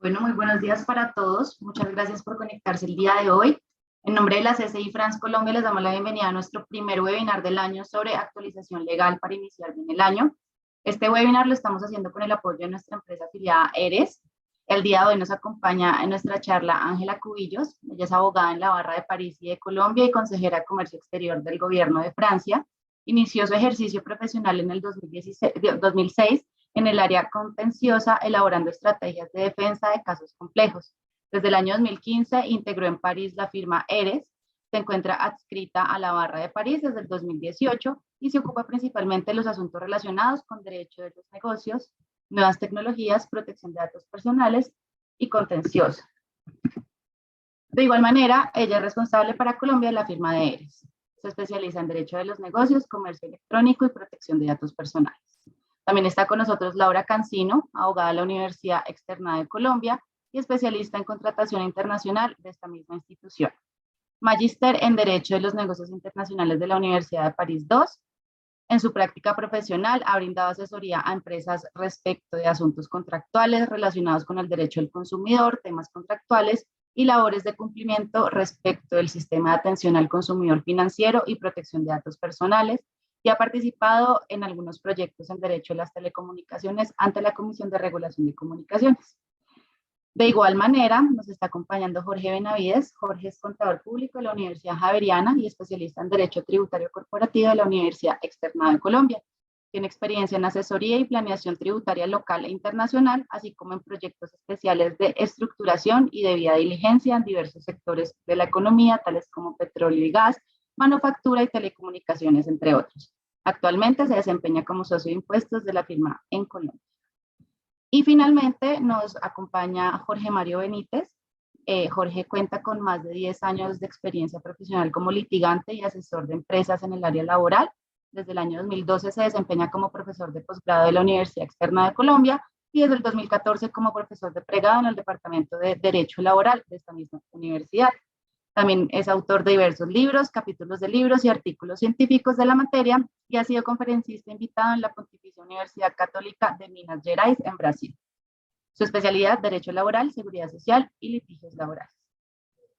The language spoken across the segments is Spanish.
Bueno, muy buenos días para todos. Muchas gracias por conectarse el día de hoy. En nombre de la CCI France Colombia les damos la bienvenida a nuestro primer webinar del año sobre actualización legal para iniciar bien el año. Este webinar lo estamos haciendo con el apoyo de nuestra empresa afiliada ERES. El día de hoy nos acompaña en nuestra charla Ángela Cubillos. Ella es abogada en la Barra de París y de Colombia y consejera de Comercio Exterior del Gobierno de Francia. Inició su ejercicio profesional en el 2006 en el área contenciosa, elaborando estrategias de defensa de casos complejos. Desde el año 2015 integró en París la firma ERES, se encuentra adscrita a la Barra de París desde el 2018 y se ocupa principalmente de los asuntos relacionados con derecho de los negocios, nuevas tecnologías, protección de datos personales y contencioso. De igual manera, ella es responsable para Colombia de la firma de ERES. Se especializa en derecho de los negocios, comercio electrónico y protección de datos personales. También está con nosotros Laura Cancino, abogada de la Universidad Externa de Colombia y especialista en contratación internacional de esta misma institución. Magíster en Derecho de los Negocios Internacionales de la Universidad de París II. En su práctica profesional ha brindado asesoría a empresas respecto de asuntos contractuales relacionados con el derecho del consumidor, temas contractuales y labores de cumplimiento respecto del sistema de atención al consumidor financiero y protección de datos personales, y ha participado en algunos proyectos en derecho de las telecomunicaciones ante la Comisión de Regulación de Comunicaciones. De igual manera, nos está acompañando Jorge Benavides. Jorge es contador público de la Universidad Javeriana y especialista en Derecho Tributario Corporativo de la Universidad Externa de Colombia. Tiene experiencia en asesoría y planeación tributaria local e internacional, así como en proyectos especiales de estructuración y debida diligencia en diversos sectores de la economía, tales como petróleo y gas, manufactura y telecomunicaciones, entre otros. Actualmente se desempeña como socio de impuestos de la firma en Colombia. Y finalmente nos acompaña Jorge Mario Benítez. Jorge cuenta con más de 10 años de experiencia profesional como litigante y asesor de empresas en el área laboral. Desde el año 2012 se desempeña como profesor de posgrado de la Universidad Externa de Colombia y desde el 2014 como profesor de pregrado en el Departamento de Derecho Laboral de esta misma universidad. También es autor de diversos libros, capítulos de libros y artículos científicos de la materia y ha sido conferencista invitado en la Pontificia Universidad Católica de Minas Gerais en Brasil. Su especialidad, Derecho Laboral, Seguridad Social y Litigios Laborales.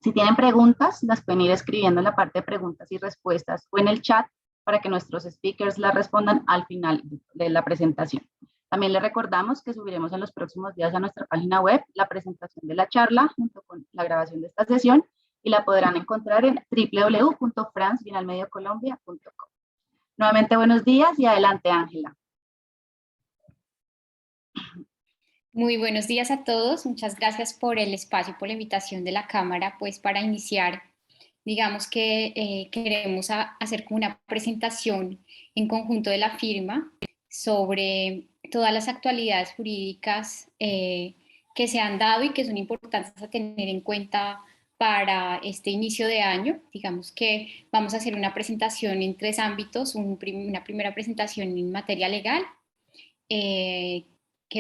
Si tienen preguntas, las pueden ir escribiendo en la parte de preguntas y respuestas o en el chat para que nuestros speakers las respondan al final de la presentación. También les recordamos que subiremos en los próximos días a nuestra página web la presentación de la charla junto con la grabación de esta sesión y la podrán encontrar en www.francebienalmediocolombia.com. Nuevamente buenos días y adelante, Ángela. Muy buenos días a todos. Muchas gracias por el espacio, por la invitación de la Cámara. Pues para iniciar, digamos que queremos hacer como una presentación en conjunto de la firma sobre todas las actualidades jurídicas que se han dado y que son importantes a tener en cuenta para este inicio de año. Digamos que vamos a hacer una presentación en tres ámbitos, una primera presentación en materia legal, que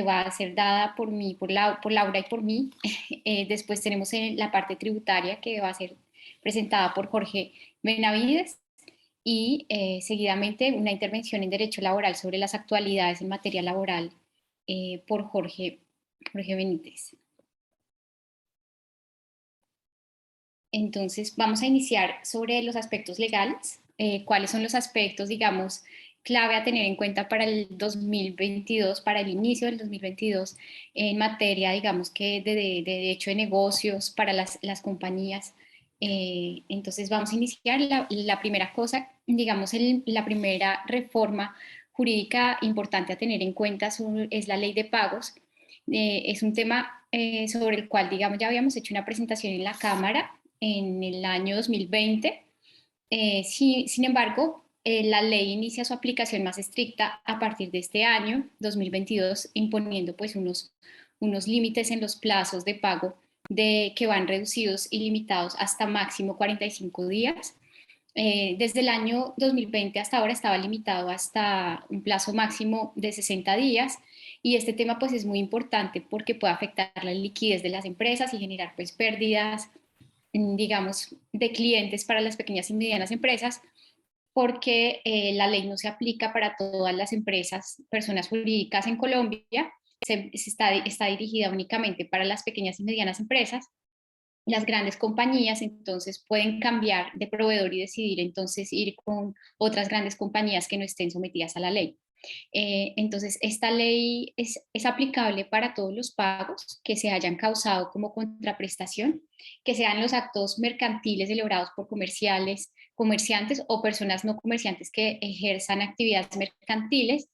va a ser dada por mí, por Laura y por mí. Después tenemos la parte tributaria, que va a ser presentada por Jorge Benavides, y seguidamente una intervención en derecho laboral sobre las actualidades en materia laboral por Jorge Benítez. Entonces vamos a iniciar sobre los aspectos legales. ¿Cuáles son los aspectos, digamos, clave a tener en cuenta para el 2022, para el inicio del 2022, en materia, digamos, que de derecho de negocios para las compañías? Entonces vamos a iniciar la primera cosa, digamos, la primera reforma jurídica importante a tener en cuenta es la ley de pagos. Es un tema sobre el cual, digamos, ya habíamos hecho una presentación en la Cámara en el año 2020. Sin embargo, la ley inicia su aplicación más estricta a partir de este año 2022, imponiendo pues unos límites en los plazos de pago que van reducidos y limitados hasta máximo 45 días. Desde el año 2020 hasta ahora estaba limitado hasta un plazo máximo de 60 días, y este tema pues es muy importante porque puede afectar la liquidez de las empresas y generar pues pérdidas, digamos, de clientes para las pequeñas y medianas empresas, porque la ley no se aplica para todas las empresas, personas jurídicas en Colombia, está dirigida únicamente para las pequeñas y medianas empresas. Las grandes compañías entonces pueden cambiar de proveedor y decidir entonces ir con otras grandes compañías que no estén sometidas a la ley. Entonces, esta ley es aplicable para todos los pagos que se hayan causado como contraprestación, que sean los actos mercantiles celebrados por comerciantes o personas no comerciantes que ejerzan actividades mercantiles,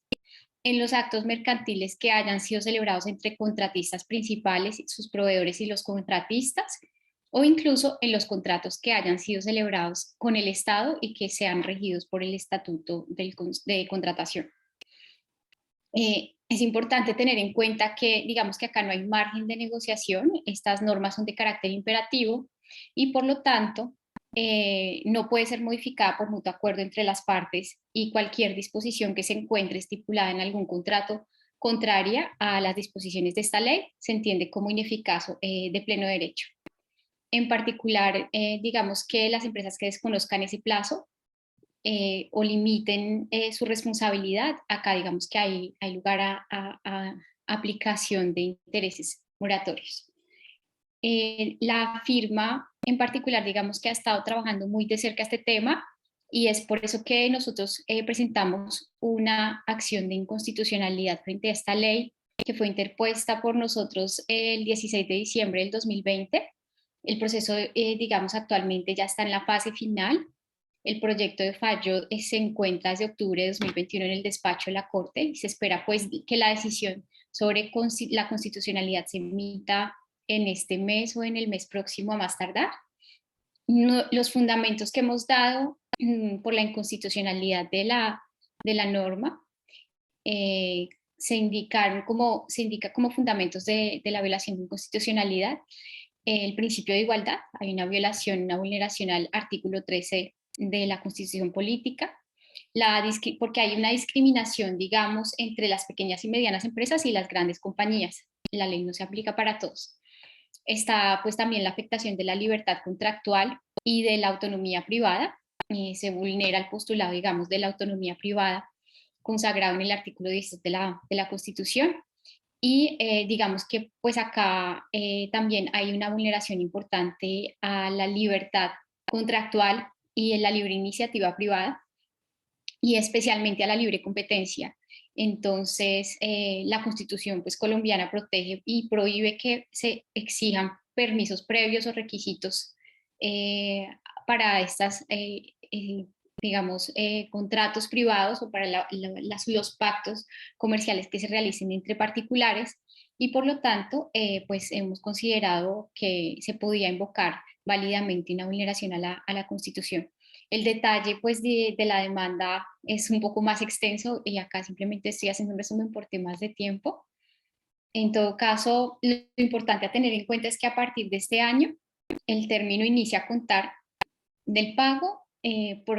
en los actos mercantiles que hayan sido celebrados entre contratistas principales, sus proveedores y los contratistas, o incluso en los contratos que hayan sido celebrados con el Estado y que sean regidos por el Estatuto de Contratación. Es importante tener en cuenta que, digamos que acá no hay margen de negociación, estas normas son de carácter imperativo y por lo tanto no puede ser modificada por mutuo acuerdo entre las partes y cualquier disposición que se encuentre estipulada en algún contrato contraria a las disposiciones de esta ley se entiende como ineficaz de pleno derecho. En particular, digamos que las empresas que desconozcan ese plazo o limiten su responsabilidad, acá digamos que hay lugar a aplicación de intereses moratorios. La firma en particular, digamos que ha estado trabajando muy de cerca este tema y es por eso que nosotros presentamos una acción de inconstitucionalidad frente a esta ley que fue interpuesta por nosotros el 16 de diciembre del 2020. El proceso, digamos, actualmente ya está en la fase final. El proyecto de fallo se encuentra desde octubre de 2021 en el despacho de la Corte y se espera pues que la decisión sobre la constitucionalidad se emita en este mes o en el mes próximo a más tardar. Los fundamentos que hemos dado por la inconstitucionalidad de la norma se indica como fundamentos de la violación de inconstitucionalidad el principio de igualdad, hay una vulneración al artículo 13 de la Constitución Política, porque hay una discriminación, digamos, entre las pequeñas y medianas empresas y las grandes compañías. La ley no se aplica para todos. Está pues también la afectación de la libertad contractual y de la autonomía privada. Se vulnera el postulado, digamos, de la autonomía privada consagrado en el artículo 16 de la Constitución. Y digamos que pues acá también hay una vulneración importante a la libertad contractual y en la libre iniciativa privada y especialmente a la libre competencia. Entonces, la Constitución pues, colombiana protege y prohíbe que se exijan permisos previos o requisitos para estas, digamos, contratos privados o para los pactos comerciales que se realicen entre particulares y por lo tanto, pues hemos considerado que se podía invocar válidamente una vulneración a la Constitución. El detalle pues de la demanda es un poco más extenso y acá simplemente estoy haciendo un resumen por temas de tiempo. En todo caso, lo importante a tener en cuenta es que a partir de este año el término inicia a contar del pago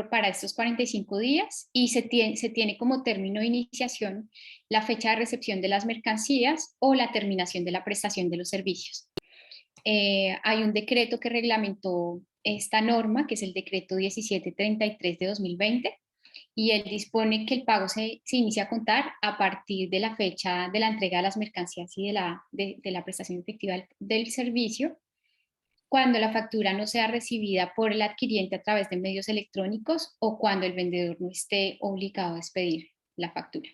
para estos 45 días y se tiene como término de iniciación la fecha de recepción de las mercancías o la terminación de la prestación de los servicios. Hay un decreto que reglamentó esta norma, que es el decreto 1733 de 2020, y él dispone que el pago se inicia a contar a partir de la fecha de la entrega de las mercancías y de la prestación efectiva del servicio, cuando la factura no sea recibida por el adquiriente a través de medios electrónicos o cuando el vendedor no esté obligado a expedir la factura.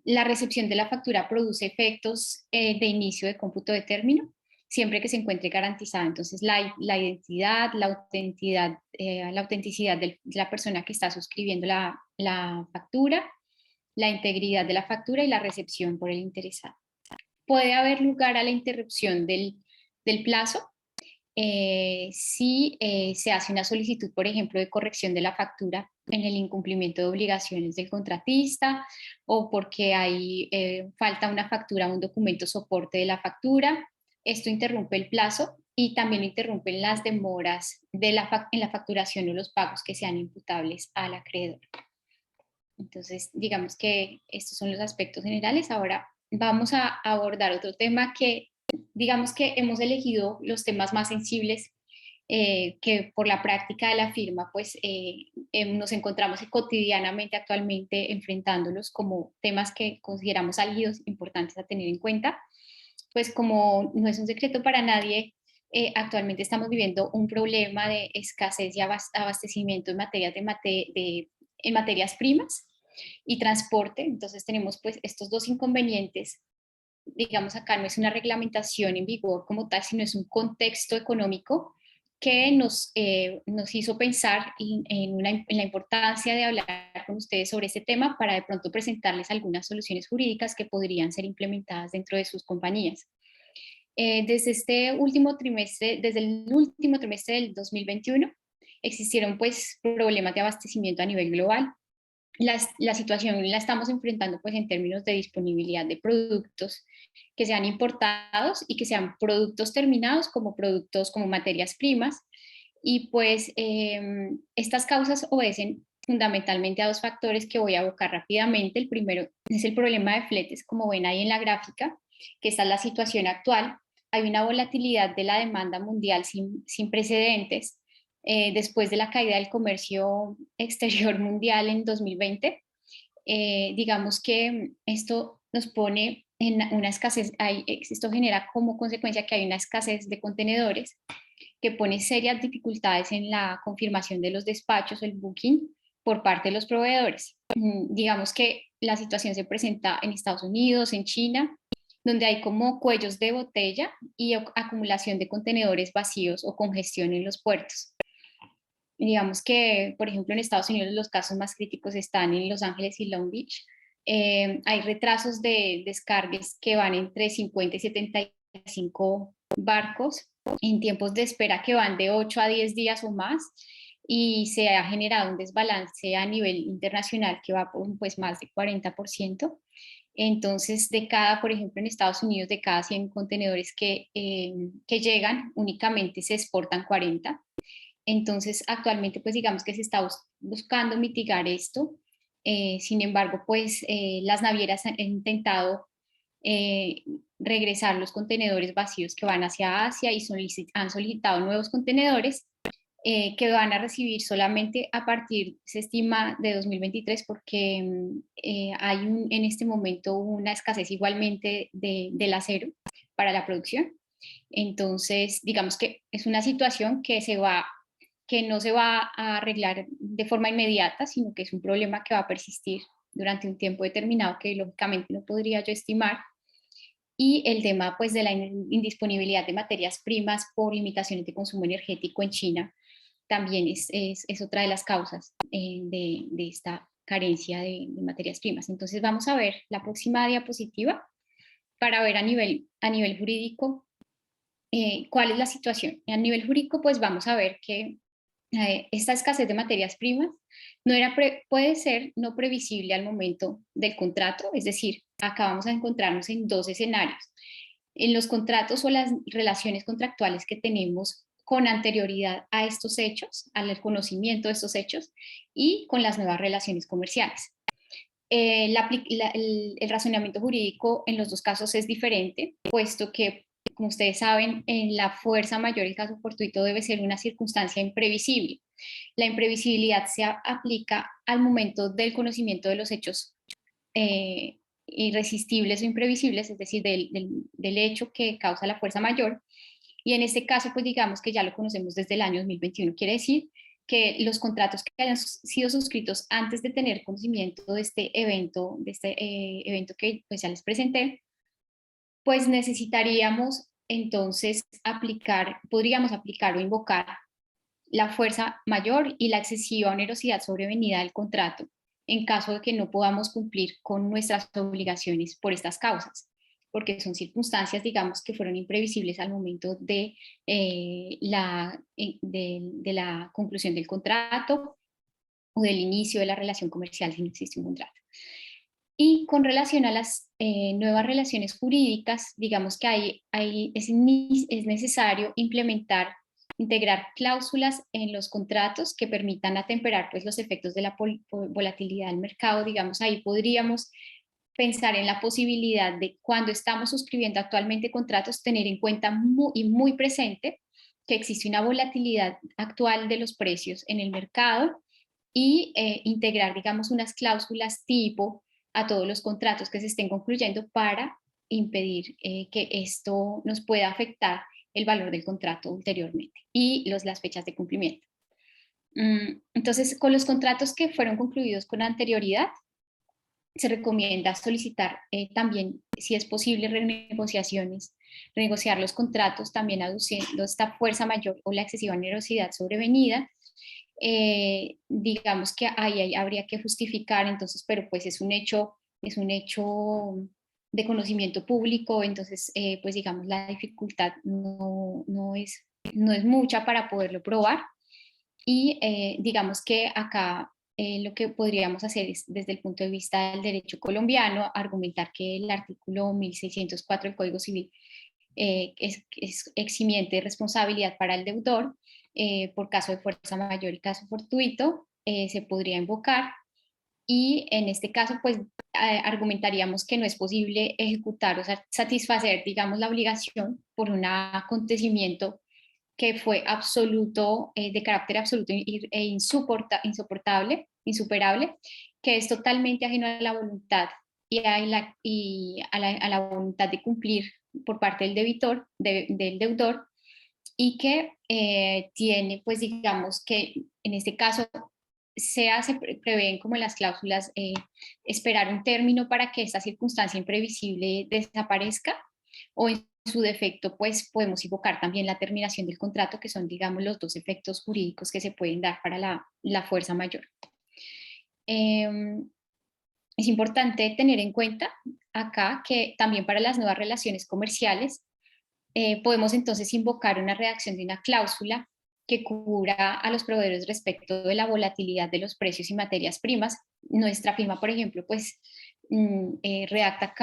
La recepción de la factura produce efectos de inicio de cómputo de término, siempre que se encuentre garantizada. Entonces, la identidad, la autenticidad de la persona que está suscribiendo la factura, la integridad de la factura y la recepción por el interesado. Puede haber lugar a la interrupción del plazo si se hace una solicitud, por ejemplo, de corrección de la factura en el incumplimiento de obligaciones del contratista o porque falta una factura, un documento soporte de la factura. Esto interrumpe el plazo y también interrumpen las demoras en la facturación o los pagos que sean imputables al acreedor. Entonces, digamos que estos son los aspectos generales. Ahora vamos a abordar otro tema que digamos que hemos elegido los temas más sensibles que por la práctica de la firma pues nos encontramos cotidianamente actualmente enfrentándolos como temas que consideramos álgidos, importantes a tener en cuenta. Pues como no es un secreto para nadie, actualmente estamos viviendo un problema de escasez y abastecimiento en, en materias primas y transporte. Entonces tenemos pues estos dos inconvenientes. Digamos, acá no es una reglamentación en vigor como tal, sino es un contexto económico que nos hizo pensar en la importancia de hablar con ustedes sobre este tema para de pronto presentarles algunas soluciones jurídicas que podrían ser implementadas dentro de sus compañías. Desde el último trimestre del 2021 existieron pues problemas de abastecimiento a nivel global. La situación la estamos enfrentando pues en términos de disponibilidad de productos que sean importados y que sean productos terminados como productos como materias primas, y pues estas causas obedecen fundamentalmente a dos factores que voy a abocar rápidamente. El primero es el problema de fletes, como ven ahí en la gráfica, que está en la situación actual. Hay una volatilidad de la demanda mundial sin precedentes después de la caída del comercio exterior mundial en 2020. Digamos que esto nos pone en una escasez, esto genera como consecuencia que hay una escasez de contenedores que pone serias dificultades en la confirmación de los despachos o el booking por parte de los proveedores. Digamos que la situación se presenta en Estados Unidos, en China, donde hay como cuellos de botella y acumulación de contenedores vacíos o congestión en los puertos. Digamos que, por ejemplo, en Estados Unidos los casos más críticos están en Los Ángeles y Long Beach. Hay retrasos de descargues que van entre 50 y 75 barcos en tiempos de espera que van de 8 a 10 días o más, y se ha generado un desbalance a nivel internacional que va por pues, más de 40%. Entonces, por ejemplo, en Estados Unidos, de cada 100 contenedores que llegan, únicamente se exportan 40. Entonces, actualmente, pues digamos que se está buscando mitigar esto. Sin embargo, pues las navieras han intentado eh, regresar los contenedores vacíos que van hacia Asia y han solicitado nuevos contenedores que van a recibir solamente a partir, se estima, de 2023, porque hay en este momento una escasez igualmente del acero para la producción. Entonces, digamos que es una situación que no se va a arreglar de forma inmediata, sino que es un problema que va a persistir durante un tiempo determinado que lógicamente no podría yo estimar. Y el tema pues de la indisponibilidad de materias primas por limitaciones de consumo energético en China también es otra de las causas de esta carencia de materias primas. Entonces vamos a ver la próxima diapositiva para ver a nivel jurídico cuál es la situación. A nivel jurídico pues vamos a ver que esta escasez de materias primas puede ser no previsible al momento del contrato, es decir, acá vamos a encontrarnos en dos escenarios. En los contratos o las relaciones contractuales que tenemos con anterioridad a estos hechos, al conocimiento de estos hechos, y con las nuevas relaciones comerciales. El razonamiento jurídico en los dos casos es diferente, puesto que, como ustedes saben, en la fuerza mayor el caso fortuito debe ser una circunstancia imprevisible. La imprevisibilidad se aplica al momento del conocimiento de los hechos irresistibles o imprevisibles, es decir, del hecho que causa la fuerza mayor. Y en este caso, pues digamos que ya lo conocemos desde el año 2021. Quiere decir que los contratos que hayan sido suscritos antes de tener conocimiento de este evento, que pues ya les presenté, pues necesitaríamos entonces podríamos aplicar o invocar la fuerza mayor y la excesiva onerosidad sobrevenida del contrato en caso de que no podamos cumplir con nuestras obligaciones por estas causas, porque son circunstancias, digamos, que fueron imprevisibles al momento de la conclusión del contrato o del inicio de la relación comercial si no existe un contrato. Y con relación a las nuevas relaciones jurídicas, digamos que es necesario integrar cláusulas en los contratos que permitan atemperar pues, los efectos de la volatilidad del mercado. Digamos, ahí podríamos pensar en la posibilidad de, cuando estamos suscribiendo actualmente contratos, tener en cuenta y muy presente que existe una volatilidad actual de los precios en el mercado y integrar, digamos, unas cláusulas tipo a todos los contratos que se estén concluyendo para impedir que esto nos pueda afectar el valor del contrato ulteriormente y las fechas de cumplimiento. Entonces, con los contratos que fueron concluidos con anterioridad, se recomienda solicitar también, si es posible, renegociar los contratos, también aduciendo esta fuerza mayor o la excesiva onerosidad sobrevenida. Digamos que ahí habría que justificar, entonces, pero pues es un hecho de conocimiento público, entonces, pues digamos, la dificultad no es mucha para poderlo probar. Y digamos que acá lo que podríamos hacer es, desde el punto de vista del derecho colombiano, argumentar que el artículo 1604 del Código Civil es eximiente de responsabilidad para el deudor por caso de fuerza mayor y caso fortuito, se podría invocar. Y en este caso, pues argumentaríamos que no es posible ejecutar o satisfacer, digamos, la obligación por un acontecimiento que fue absoluto, de carácter absoluto e insuperable, que es totalmente ajeno a la voluntad a la voluntad de cumplir por parte del debitor, del deudor, y que tiene, pues digamos que en este caso se prevén como las cláusulas esperar un término para que esta circunstancia imprevisible desaparezca, o en su defecto pues podemos invocar también la terminación del contrato, que son, digamos, los dos efectos jurídicos que se pueden dar para la fuerza mayor. Es importante tener en cuenta acá que también para las nuevas relaciones comerciales podemos entonces invocar una redacción de una cláusula que cubra a los proveedores respecto de la volatilidad de los precios y materias primas. Nuestra firma, por ejemplo, pues redacta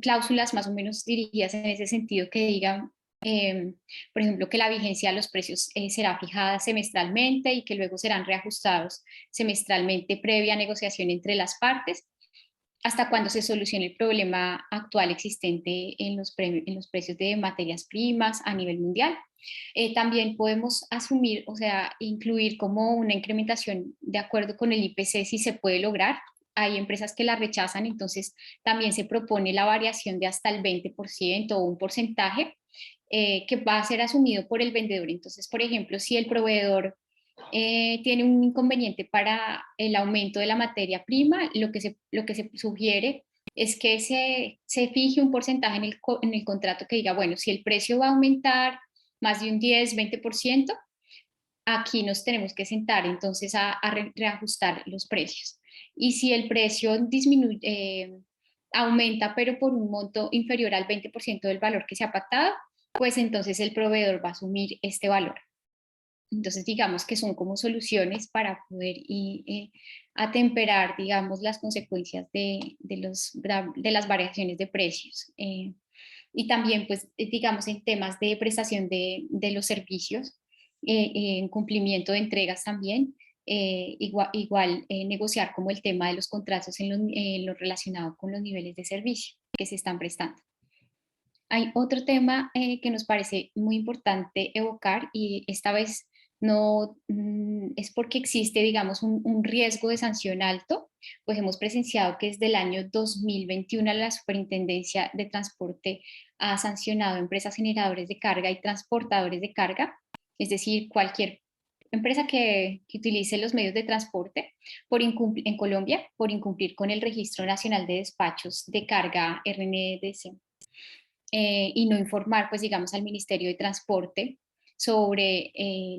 cláusulas más o menos dirigidas en ese sentido, que digan, por ejemplo, que la vigencia de los precios será fijada semestralmente y que luego serán reajustados semestralmente previa negociación entre las partes, hasta cuando se solucione el problema actual existente en los precios de materias primas a nivel mundial. También podemos asumir, o sea, incluir como una incrementación de acuerdo con el IPC si se puede lograr. Hay empresas que la rechazan, entonces también se propone la variación de hasta el 20% o un porcentaje que va a ser asumido por el vendedor. Entonces, por ejemplo, si el proveedor tiene un inconveniente para el aumento de la materia prima, lo que se sugiere es que se fije un porcentaje en el contrato que diga, bueno, si el precio va a aumentar más de un 10-20%, aquí nos tenemos que sentar entonces a reajustar los precios. Y si el precio aumenta, pero por un monto inferior al 20% del valor que se ha pactado, pues entonces el proveedor va a asumir este valor. Entonces, digamos que son como soluciones para poder atemperar, digamos, las consecuencias de las variaciones de precios. Y también, pues, digamos, en temas de prestación de los servicios, en cumplimiento de entregas también, igual negociar como el tema de los contratos en lo relacionado con los niveles de servicio que se están prestando. Hay otro tema que nos parece muy importante evocar, y esta vez no es porque existe, digamos, un riesgo de sanción alto, pues hemos presenciado que desde el año 2021 la Superintendencia de Transporte ha sancionado a empresas generadores de carga y transportadores de carga, es decir, cualquier empresa que utilice los medios de transporte en Colombia por incumplir con el Registro Nacional de Despachos de Carga RNDC. Y no informar, pues digamos, al Ministerio de Transporte sobre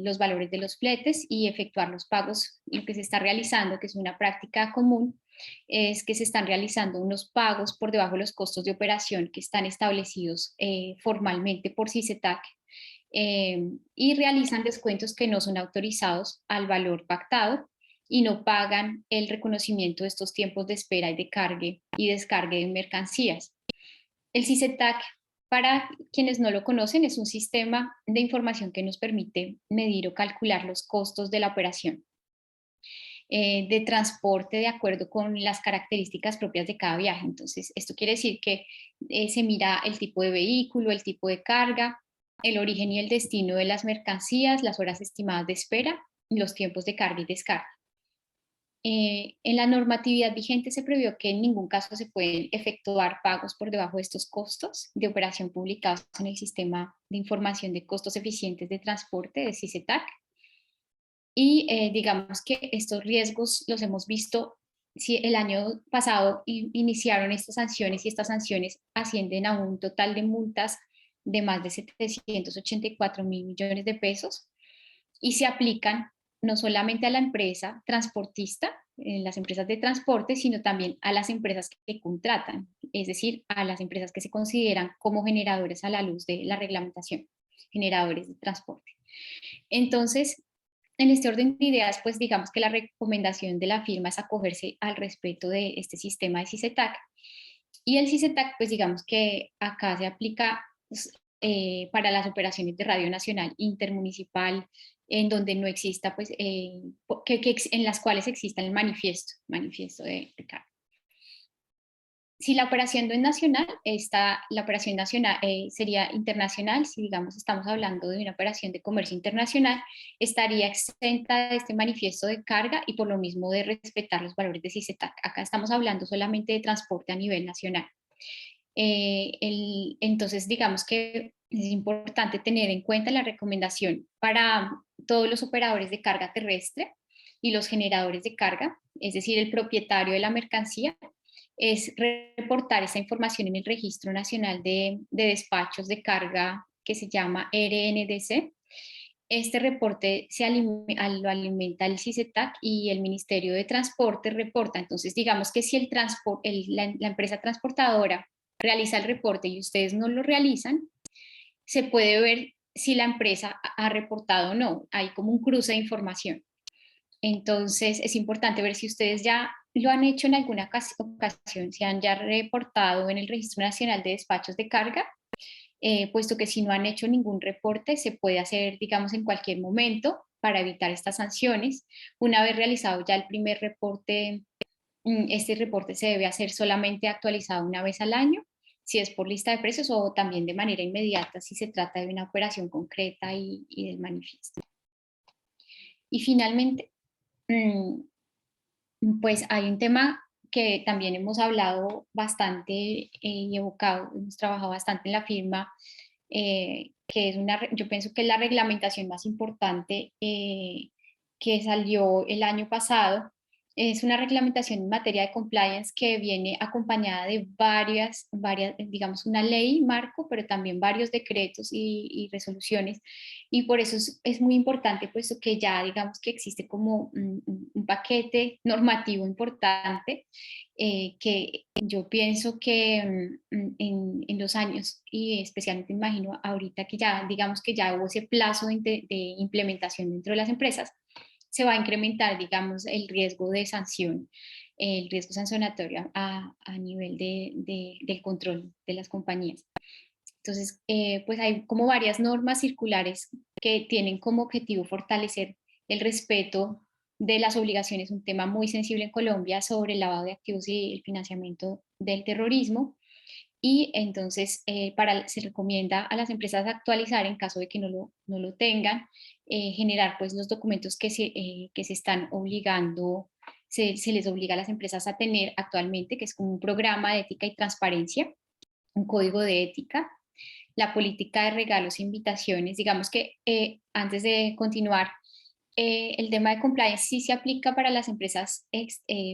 los valores de los fletes y efectuar los pagos. Lo que se está realizando, que es una práctica común, es que se están realizando unos pagos por debajo de los costos de operación que están establecidos formalmente por CICETAC, y realizan descuentos que no son autorizados al valor pactado y no pagan el reconocimiento de estos tiempos de espera y de cargue y descargue de mercancías. El CICETAC, para quienes no lo conocen, es un sistema de información que nos permite medir o calcular los costos de la operación de transporte de acuerdo con las características propias de cada viaje. Entonces, esto quiere decir que se mira el tipo de vehículo, el tipo de carga, el origen y el destino de las mercancías, las horas estimadas de espera, los tiempos de carga y descarga. En la normatividad vigente se previó que en ningún caso se pueden efectuar pagos por debajo de estos costos de operación publicados en el Sistema de Información de Costos Eficientes de Transporte de SICETAC. Y digamos que estos riesgos los hemos visto, si el año pasado iniciaron estas sanciones y estas sanciones ascienden a un total de multas de más de 784.000 millones de pesos y se aplican no solamente a la empresa transportista, las empresas de transporte, sino también a las empresas que contratan, es decir, a las empresas que se consideran como generadores a la luz de la reglamentación, generadores de transporte. Entonces, en este orden de ideas, pues digamos que la recomendación de la firma es acogerse al respeto de este sistema de CICETAC. Y el CICETAC, pues digamos que acá se aplica pues, para las operaciones de radio nacional intermunicipal, en donde no exista, pues, en las cuales exista el manifiesto de carga. Si la operación no es nacional, la operación nacional sería internacional. Si digamos estamos hablando de una operación de comercio internacional, estaría exenta de este manifiesto de carga y por lo mismo de respetar los valores de CICETAC. Acá estamos hablando solamente de transporte a nivel nacional. Entonces digamos que es importante tener en cuenta la recomendación para todos los operadores de carga terrestre y los generadores de carga, es decir, el propietario de la mercancía, es reportar esa información en el Registro Nacional de Despachos de Carga que se llama RNDC. Este reporte lo alimenta el CICETAC y el Ministerio de Transporte reporta. Entonces, digamos que si la empresa transportadora realiza el reporte y ustedes no lo realizan, se puede ver si la empresa ha reportado o no. Hay como un cruce de información. Entonces, es importante ver si ustedes ya lo han hecho en alguna ocasión, si han ya reportado en el Registro Nacional de Despachos de Carga, puesto que si no han hecho ningún reporte, se puede hacer, digamos, en cualquier momento para evitar estas sanciones. Una vez realizado ya el primer reporte, este reporte se debe hacer solamente actualizado una vez al año, si es por lista de precios o también de manera inmediata si se trata de una operación concreta y del manifiesto. Y finalmente, pues hay un tema que también hemos hablado bastante y evocado, hemos trabajado bastante en la firma, que es yo pienso que es la reglamentación más importante que salió el año pasado. Es una reglamentación en materia de compliance que viene acompañada de varias, digamos, una ley marco, pero también varios decretos y resoluciones. Y por eso es muy importante, puesto que ya digamos que existe como un paquete normativo importante que yo pienso que en los años, y especialmente imagino ahorita que ya digamos que ya hubo ese plazo de implementación dentro de las empresas, se va a incrementar, digamos, el riesgo de sanción, el riesgo sancionatorio a nivel del control de las compañías. Entonces, pues hay como varias normas circulares que tienen como objetivo fortalecer el respeto de las obligaciones, un tema muy sensible en Colombia sobre el lavado de activos y el financiamiento del terrorismo. Y entonces se recomienda a las empresas actualizar en caso de que no lo tengan, generar pues los documentos que se están obligando, se les obliga a las empresas a tener actualmente, que es como un programa de ética y transparencia, un código de ética, la política de regalos e invitaciones. Digamos que antes de continuar, el tema de compliance sí se aplica para las empresas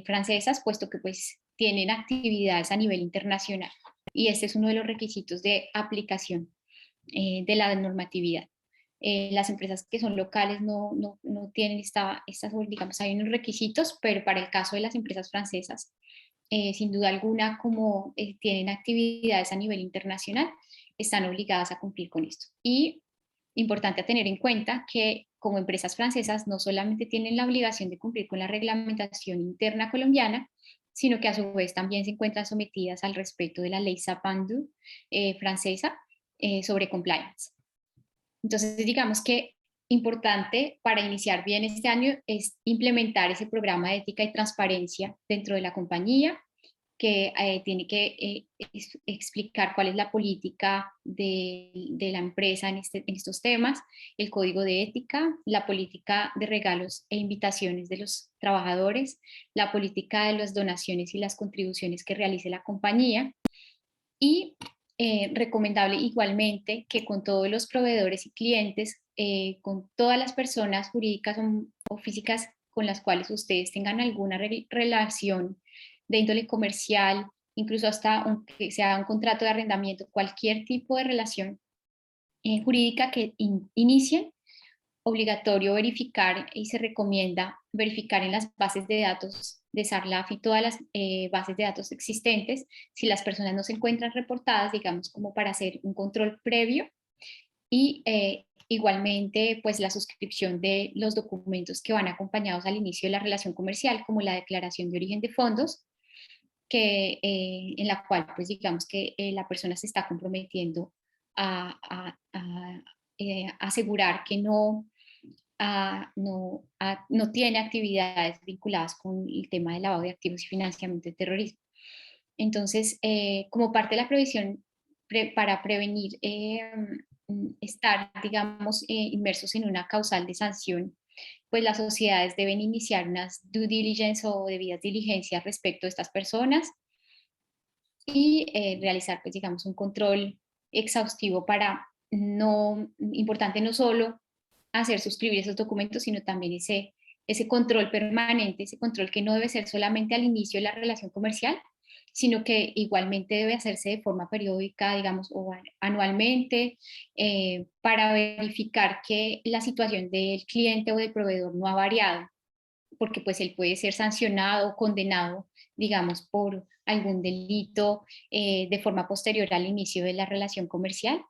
francesas, puesto que pues tienen actividades a nivel internacional y este es uno de los requisitos de aplicación de la normatividad. Las empresas que son locales no tienen estas, digamos, hay unos requisitos, pero para el caso de las empresas francesas, sin duda alguna, como tienen actividades a nivel internacional, están obligadas a cumplir con esto. Y importante a tener en cuenta que como empresas francesas no solamente tienen la obligación de cumplir con la reglamentación interna colombiana, sino que a su vez también se encuentran sometidas al respeto de la ley Sapin-II francesa sobre compliance. Entonces, digamos que importante para iniciar bien este año es implementar ese programa de ética y transparencia dentro de la compañía, que tiene que explicar cuál es la política de la empresa en estos temas, el código de ética, la política de regalos e invitaciones de los trabajadores, la política de las donaciones y las contribuciones que realice la compañía, y recomendable igualmente que con todos los proveedores y clientes, con todas las personas jurídicas o físicas con las cuales ustedes tengan alguna relación de índole comercial, incluso hasta aunque sea un contrato de arrendamiento, cualquier tipo de relación jurídica que inicien, obligatorio verificar y se recomienda verificar en las bases de datos de SARLAF y todas las bases de datos existentes si las personas no se encuentran reportadas, digamos, como para hacer un control previo, y igualmente pues la suscripción de los documentos que van acompañados al inicio de la relación comercial, como la declaración de origen de fondos, que, en la cual pues digamos que la persona se está comprometiendo a asegurar que no tiene actividades vinculadas con el tema de lavado de activos y financiamiento de terrorismo. Entonces, como parte de la previsión para prevenir estar, digamos, inmersos en una causal de sanción, pues las sociedades deben iniciar unas due diligence o debidas diligencias respecto a estas personas y realizar, pues, digamos, un control exhaustivo para importante no solo hacer suscribir esos documentos, sino también ese control permanente, ese control que no debe ser solamente al inicio de la relación comercial, sino que igualmente debe hacerse de forma periódica, digamos, o anualmente, para verificar que la situación del cliente o del proveedor no ha variado, porque pues él puede ser sancionado o condenado, digamos, por algún delito de forma posterior al inicio de la relación comercial.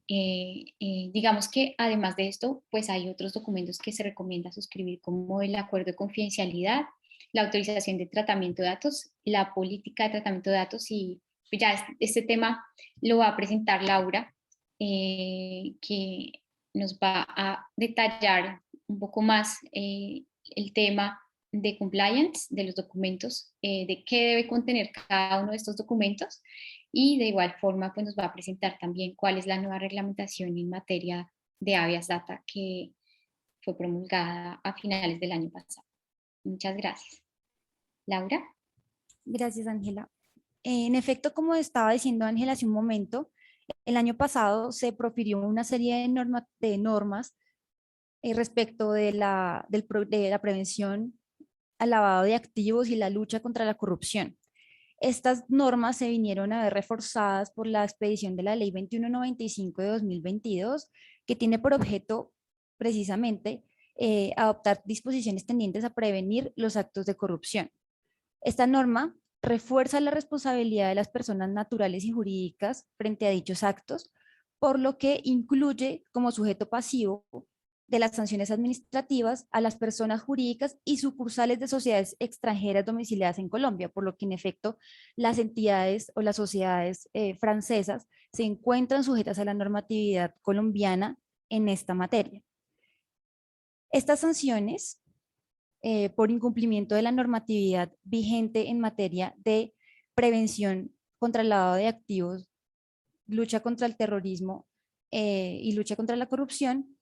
Digamos que además de esto, pues hay otros documentos que se recomienda suscribir, como el acuerdo de confidencialidad, la autorización de tratamiento de datos, la política de tratamiento de datos, y pues ya este tema lo va a presentar Laura, que nos va a detallar un poco más el tema de compliance de los documentos, de qué debe contener cada uno de estos documentos, y de igual forma pues nos va a presentar también cuál es la nueva reglamentación en materia de habeas data que fue promulgada a finales del año pasado. Muchas gracias. Laura. Gracias, Ángela. En efecto, como estaba diciendo Ángela hace un momento, el año pasado se profirió una serie de normas respecto de de la prevención al lavado de activos y la lucha contra la corrupción. Estas normas se vinieron a ver reforzadas por la expedición de la Ley 2195 de 2022, que tiene por objeto precisamente adoptar disposiciones tendientes a prevenir los actos de corrupción. Esta norma refuerza la responsabilidad de las personas naturales y jurídicas frente a dichos actos, por lo que incluye como sujeto pasivo de las sanciones administrativas a las personas jurídicas y sucursales de sociedades extranjeras domiciliadas en Colombia, por lo que en efecto las entidades o las sociedades francesas se encuentran sujetas a la normatividad colombiana en esta materia. Estas sanciones por incumplimiento de la normatividad vigente en materia de prevención contra el lavado de activos, lucha contra el terrorismo y lucha contra la corrupción,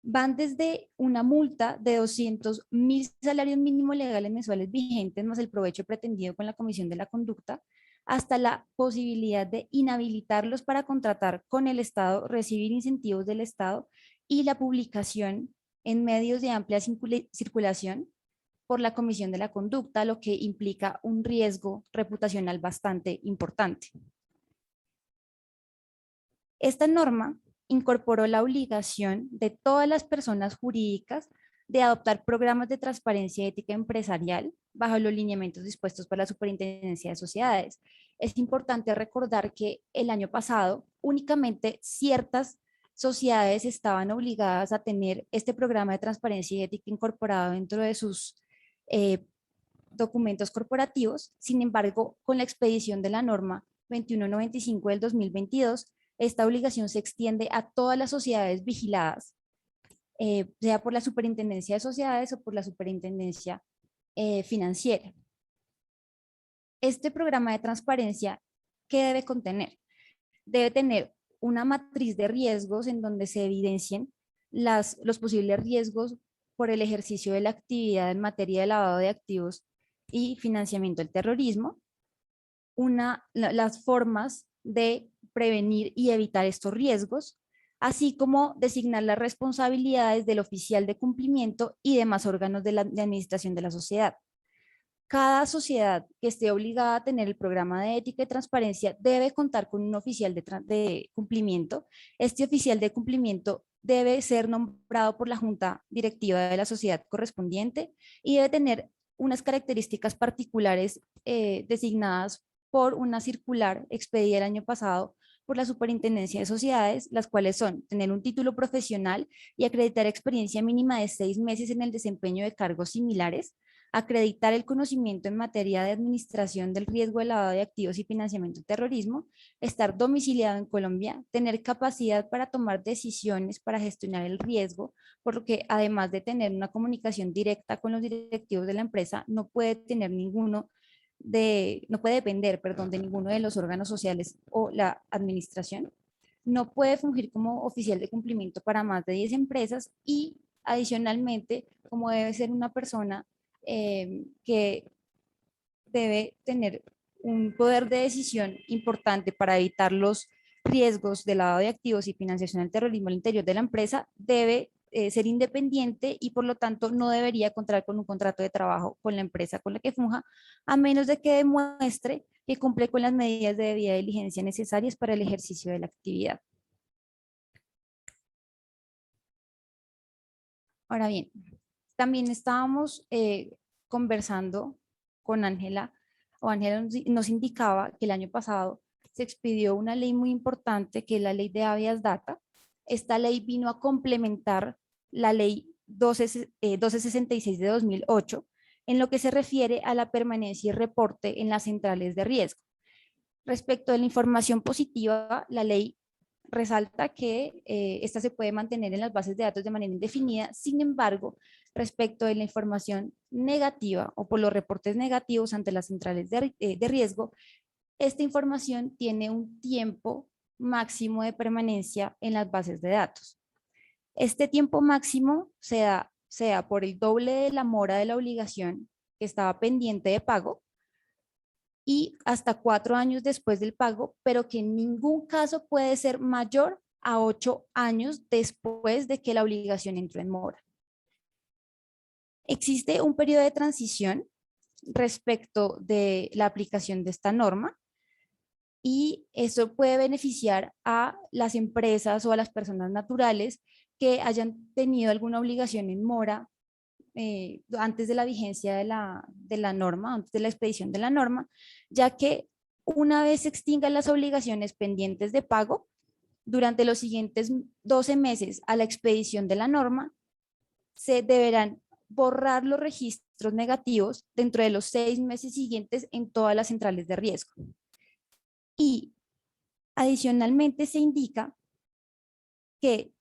van desde una multa de 200.000 salarios mínimos legales mensuales vigentes más el provecho pretendido con la comisión de la conducta, hasta la posibilidad de inhabilitarlos para contratar con el Estado, recibir incentivos del Estado y la publicación en medios de amplia circulación por la comisión de la conducta, lo que implica un riesgo reputacional bastante importante. Esta norma incorporó la obligación de todas las personas jurídicas de adoptar programas de transparencia y ética empresarial bajo los lineamientos dispuestos por la Superintendencia de Sociedades. Es importante recordar que el año pasado únicamente ciertas sociedades estaban obligadas a tener este programa de transparencia y ética incorporado dentro de sus documentos corporativos. Sin embargo, con la expedición de la norma 2195 del 2022, esta obligación se extiende a todas las sociedades vigiladas, sea por la Superintendencia de Sociedades o por la Superintendencia Financiera. Este programa de transparencia, ¿qué debe contener? Debe tener una matriz de riesgos en donde se evidencien los posibles riesgos por el ejercicio de la actividad en materia de lavado de activos y financiamiento del terrorismo, las formas de prevenir y evitar estos riesgos, así como designar las responsabilidades del oficial de cumplimiento y demás órganos de administración de la sociedad. Cada sociedad que esté obligada a tener el programa de ética y transparencia debe contar con un oficial de cumplimiento. Este oficial de cumplimiento debe ser nombrado por la junta directiva de la sociedad correspondiente y debe tener unas características particulares designadas por una circular expedida el año pasado por la Superintendencia de Sociedades, las cuales son tener un título profesional y acreditar experiencia mínima de 6 meses en el desempeño de cargos similares, acreditar el conocimiento en materia de administración del riesgo de lavado de activos y financiamiento del terrorismo, estar domiciliado en Colombia, tener capacidad para tomar decisiones para gestionar el riesgo, por lo que además de tener una comunicación directa con los directivos de la empresa, no puede tener no puede depender, perdón, de ninguno de los órganos sociales o la administración. No puede fungir como oficial de cumplimiento para más de 10 empresas y adicionalmente, como debe ser una persona que debe tener un poder de decisión importante para evitar los riesgos de lavado de activos y financiación del terrorismo al interior de la empresa, debe ser independiente y por lo tanto no debería contar con un contrato de trabajo con la empresa con la que funja, a menos de que demuestre que cumple con las medidas de debida diligencia necesarias para el ejercicio de la actividad. Ahora bien, también estábamos conversando con Ángela, o Ángela nos indicaba que el año pasado se expidió una ley muy importante, que es la ley de habeas data. Esta ley vino a complementar la ley 1266 de 2008, en lo que se refiere a la permanencia y reporte en las centrales de riesgo. Respecto de la información positiva, la ley resalta que esta se puede mantener en las bases de datos de manera indefinida. Sin embargo, respecto de la información negativa o por los reportes negativos ante las centrales de riesgo, esta información tiene un tiempo máximo de permanencia en las bases de datos. Este tiempo máximo sea por el doble de la mora de la obligación que estaba pendiente de pago y hasta 4 años después del pago, pero que en ningún caso puede ser mayor a 8 años después de que la obligación entró en mora. Existe un periodo de transición respecto de la aplicación de esta norma y eso puede beneficiar a las empresas o a las personas naturales que hayan tenido alguna obligación en mora antes de la vigencia de la norma, antes de la expedición de la norma, ya que una vez se extingan las obligaciones pendientes de pago, durante los siguientes 12 meses a la expedición de la norma, se deberán borrar los registros negativos dentro de los 6 meses siguientes en todas las centrales de riesgo. Y adicionalmente se indica que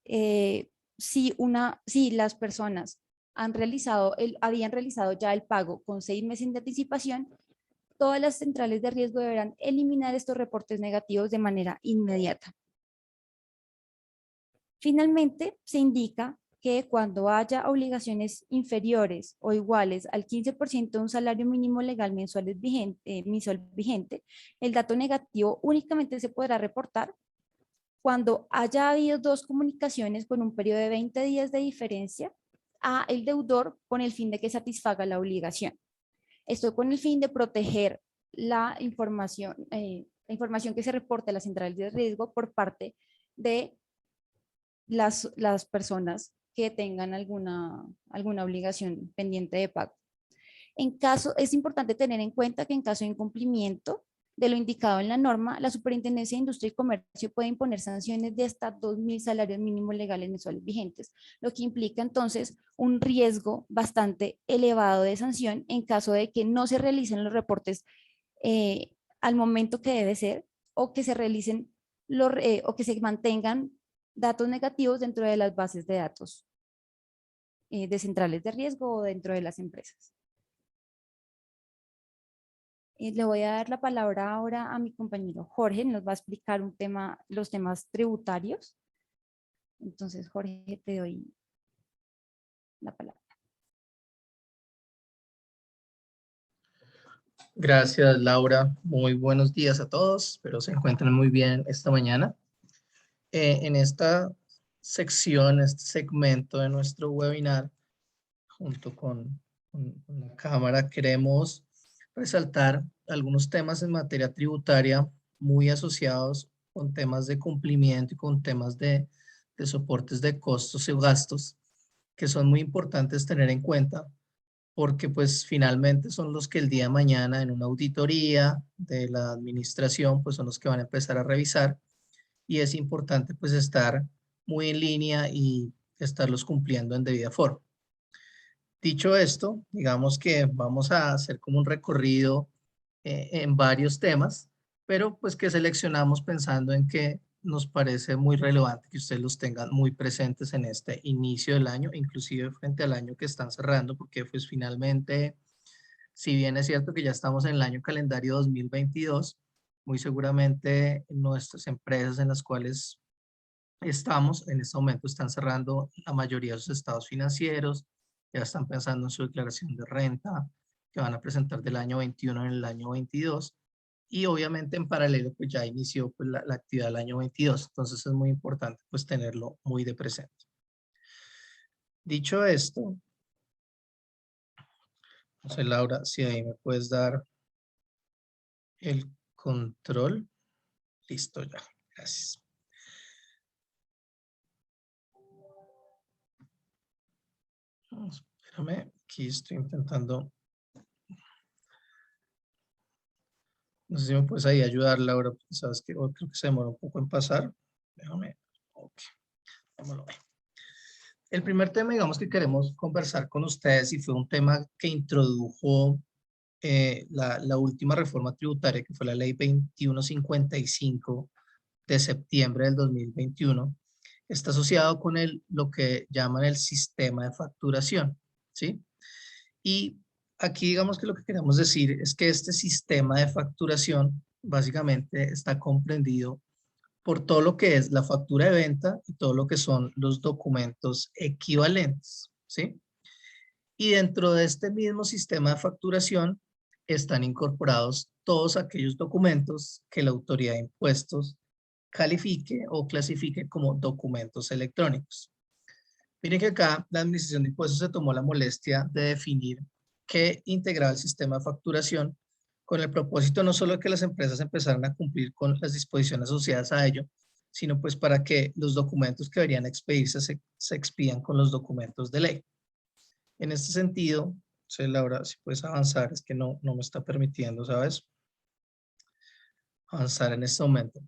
si las personas habían realizado ya el pago con 6 meses de anticipación, todas las centrales de riesgo deberán eliminar estos reportes negativos de manera inmediata. Finalmente, se indica que cuando haya obligaciones inferiores o iguales al 15% de un salario mínimo legal mensual vigente, el dato negativo únicamente se podrá reportar cuando haya habido 2 comunicaciones con un periodo de 20 días de diferencia a el deudor con el fin de que satisfaga la obligación. Esto con el fin de proteger la información que se reporte a las centrales de riesgo por parte de las personas que tengan alguna obligación pendiente de pago. Es importante tener en cuenta que en caso de incumplimiento de lo indicado en la norma, la Superintendencia de Industria y Comercio puede imponer sanciones de hasta 2.000 salarios mínimos legales mensuales vigentes, lo que implica entonces un riesgo bastante elevado de sanción en caso de que no se realicen los reportes al momento que debe ser o que se realicen o que se mantengan datos negativos dentro de las bases de datos de centrales de riesgo o dentro de las empresas. Le voy a dar la palabra ahora a mi compañero Jorge, nos va a explicar los temas tributarios. Entonces, Jorge, te doy la palabra. Gracias, Laura. Muy buenos días a todos. Espero se encuentren muy bien esta mañana. En esta sección, este segmento de nuestro webinar, junto con la Cámara, queremos resaltar algunos temas en materia tributaria muy asociados con temas de cumplimiento y con temas de soportes de costos y gastos, que son muy importantes tener en cuenta, porque pues finalmente son los que el día de mañana en una auditoría de la administración pues son los que van a empezar a revisar, y es importante pues estar muy en línea y estarlos cumpliendo en debida forma. Dicho esto, digamos que vamos a hacer como un recorrido en varios temas, pero pues que seleccionamos pensando en que nos parece muy relevante que ustedes los tengan muy presentes en este inicio del año, inclusive frente al año que están cerrando, porque pues finalmente, si bien es cierto que ya estamos en el año calendario 2022, muy seguramente nuestras empresas en las cuales estamos en este momento están cerrando la mayoría de sus estados financieros, ya están pensando en su declaración de renta que van a presentar del año 21 en el año 22, y obviamente en paralelo pues ya inició pues, la actividad del año 22, entonces es muy importante pues tenerlo muy de presente. Dicho esto, no sé, Laura, si ahí me puedes dar el control. Listo ya, gracias. Espérame, aquí estoy intentando. No sé si me puedes ahí ayudar, Laura, porque sabes que creo que se demora un poco en pasar. Déjame. Ok, vámonos. El primer tema, digamos, que queremos conversar con ustedes, y fue un tema que introdujo la última reforma tributaria, que fue la ley 2155 de septiembre del 2021, está asociado con lo que llaman el sistema de facturación, ¿sí? Y aquí digamos que lo que queremos decir es que este sistema de facturación básicamente está comprendido por todo lo que es la factura de venta y todo lo que son los documentos equivalentes, ¿sí? Y dentro de este mismo sistema de facturación están incorporados todos aquellos documentos que la autoridad de impuestos califique o clasifique como documentos electrónicos. Miren que acá la Administración de Impuestos se tomó la molestia de definir qué integraba el sistema de facturación, con el propósito no solo de que las empresas empezaran a cumplir con las disposiciones asociadas a ello, sino pues para que los documentos que deberían expedirse se expidan con los documentos de ley. En este sentido, Laura, si puedes avanzar, es que no me está permitiendo, ¿sabes? Avanzar en este momento.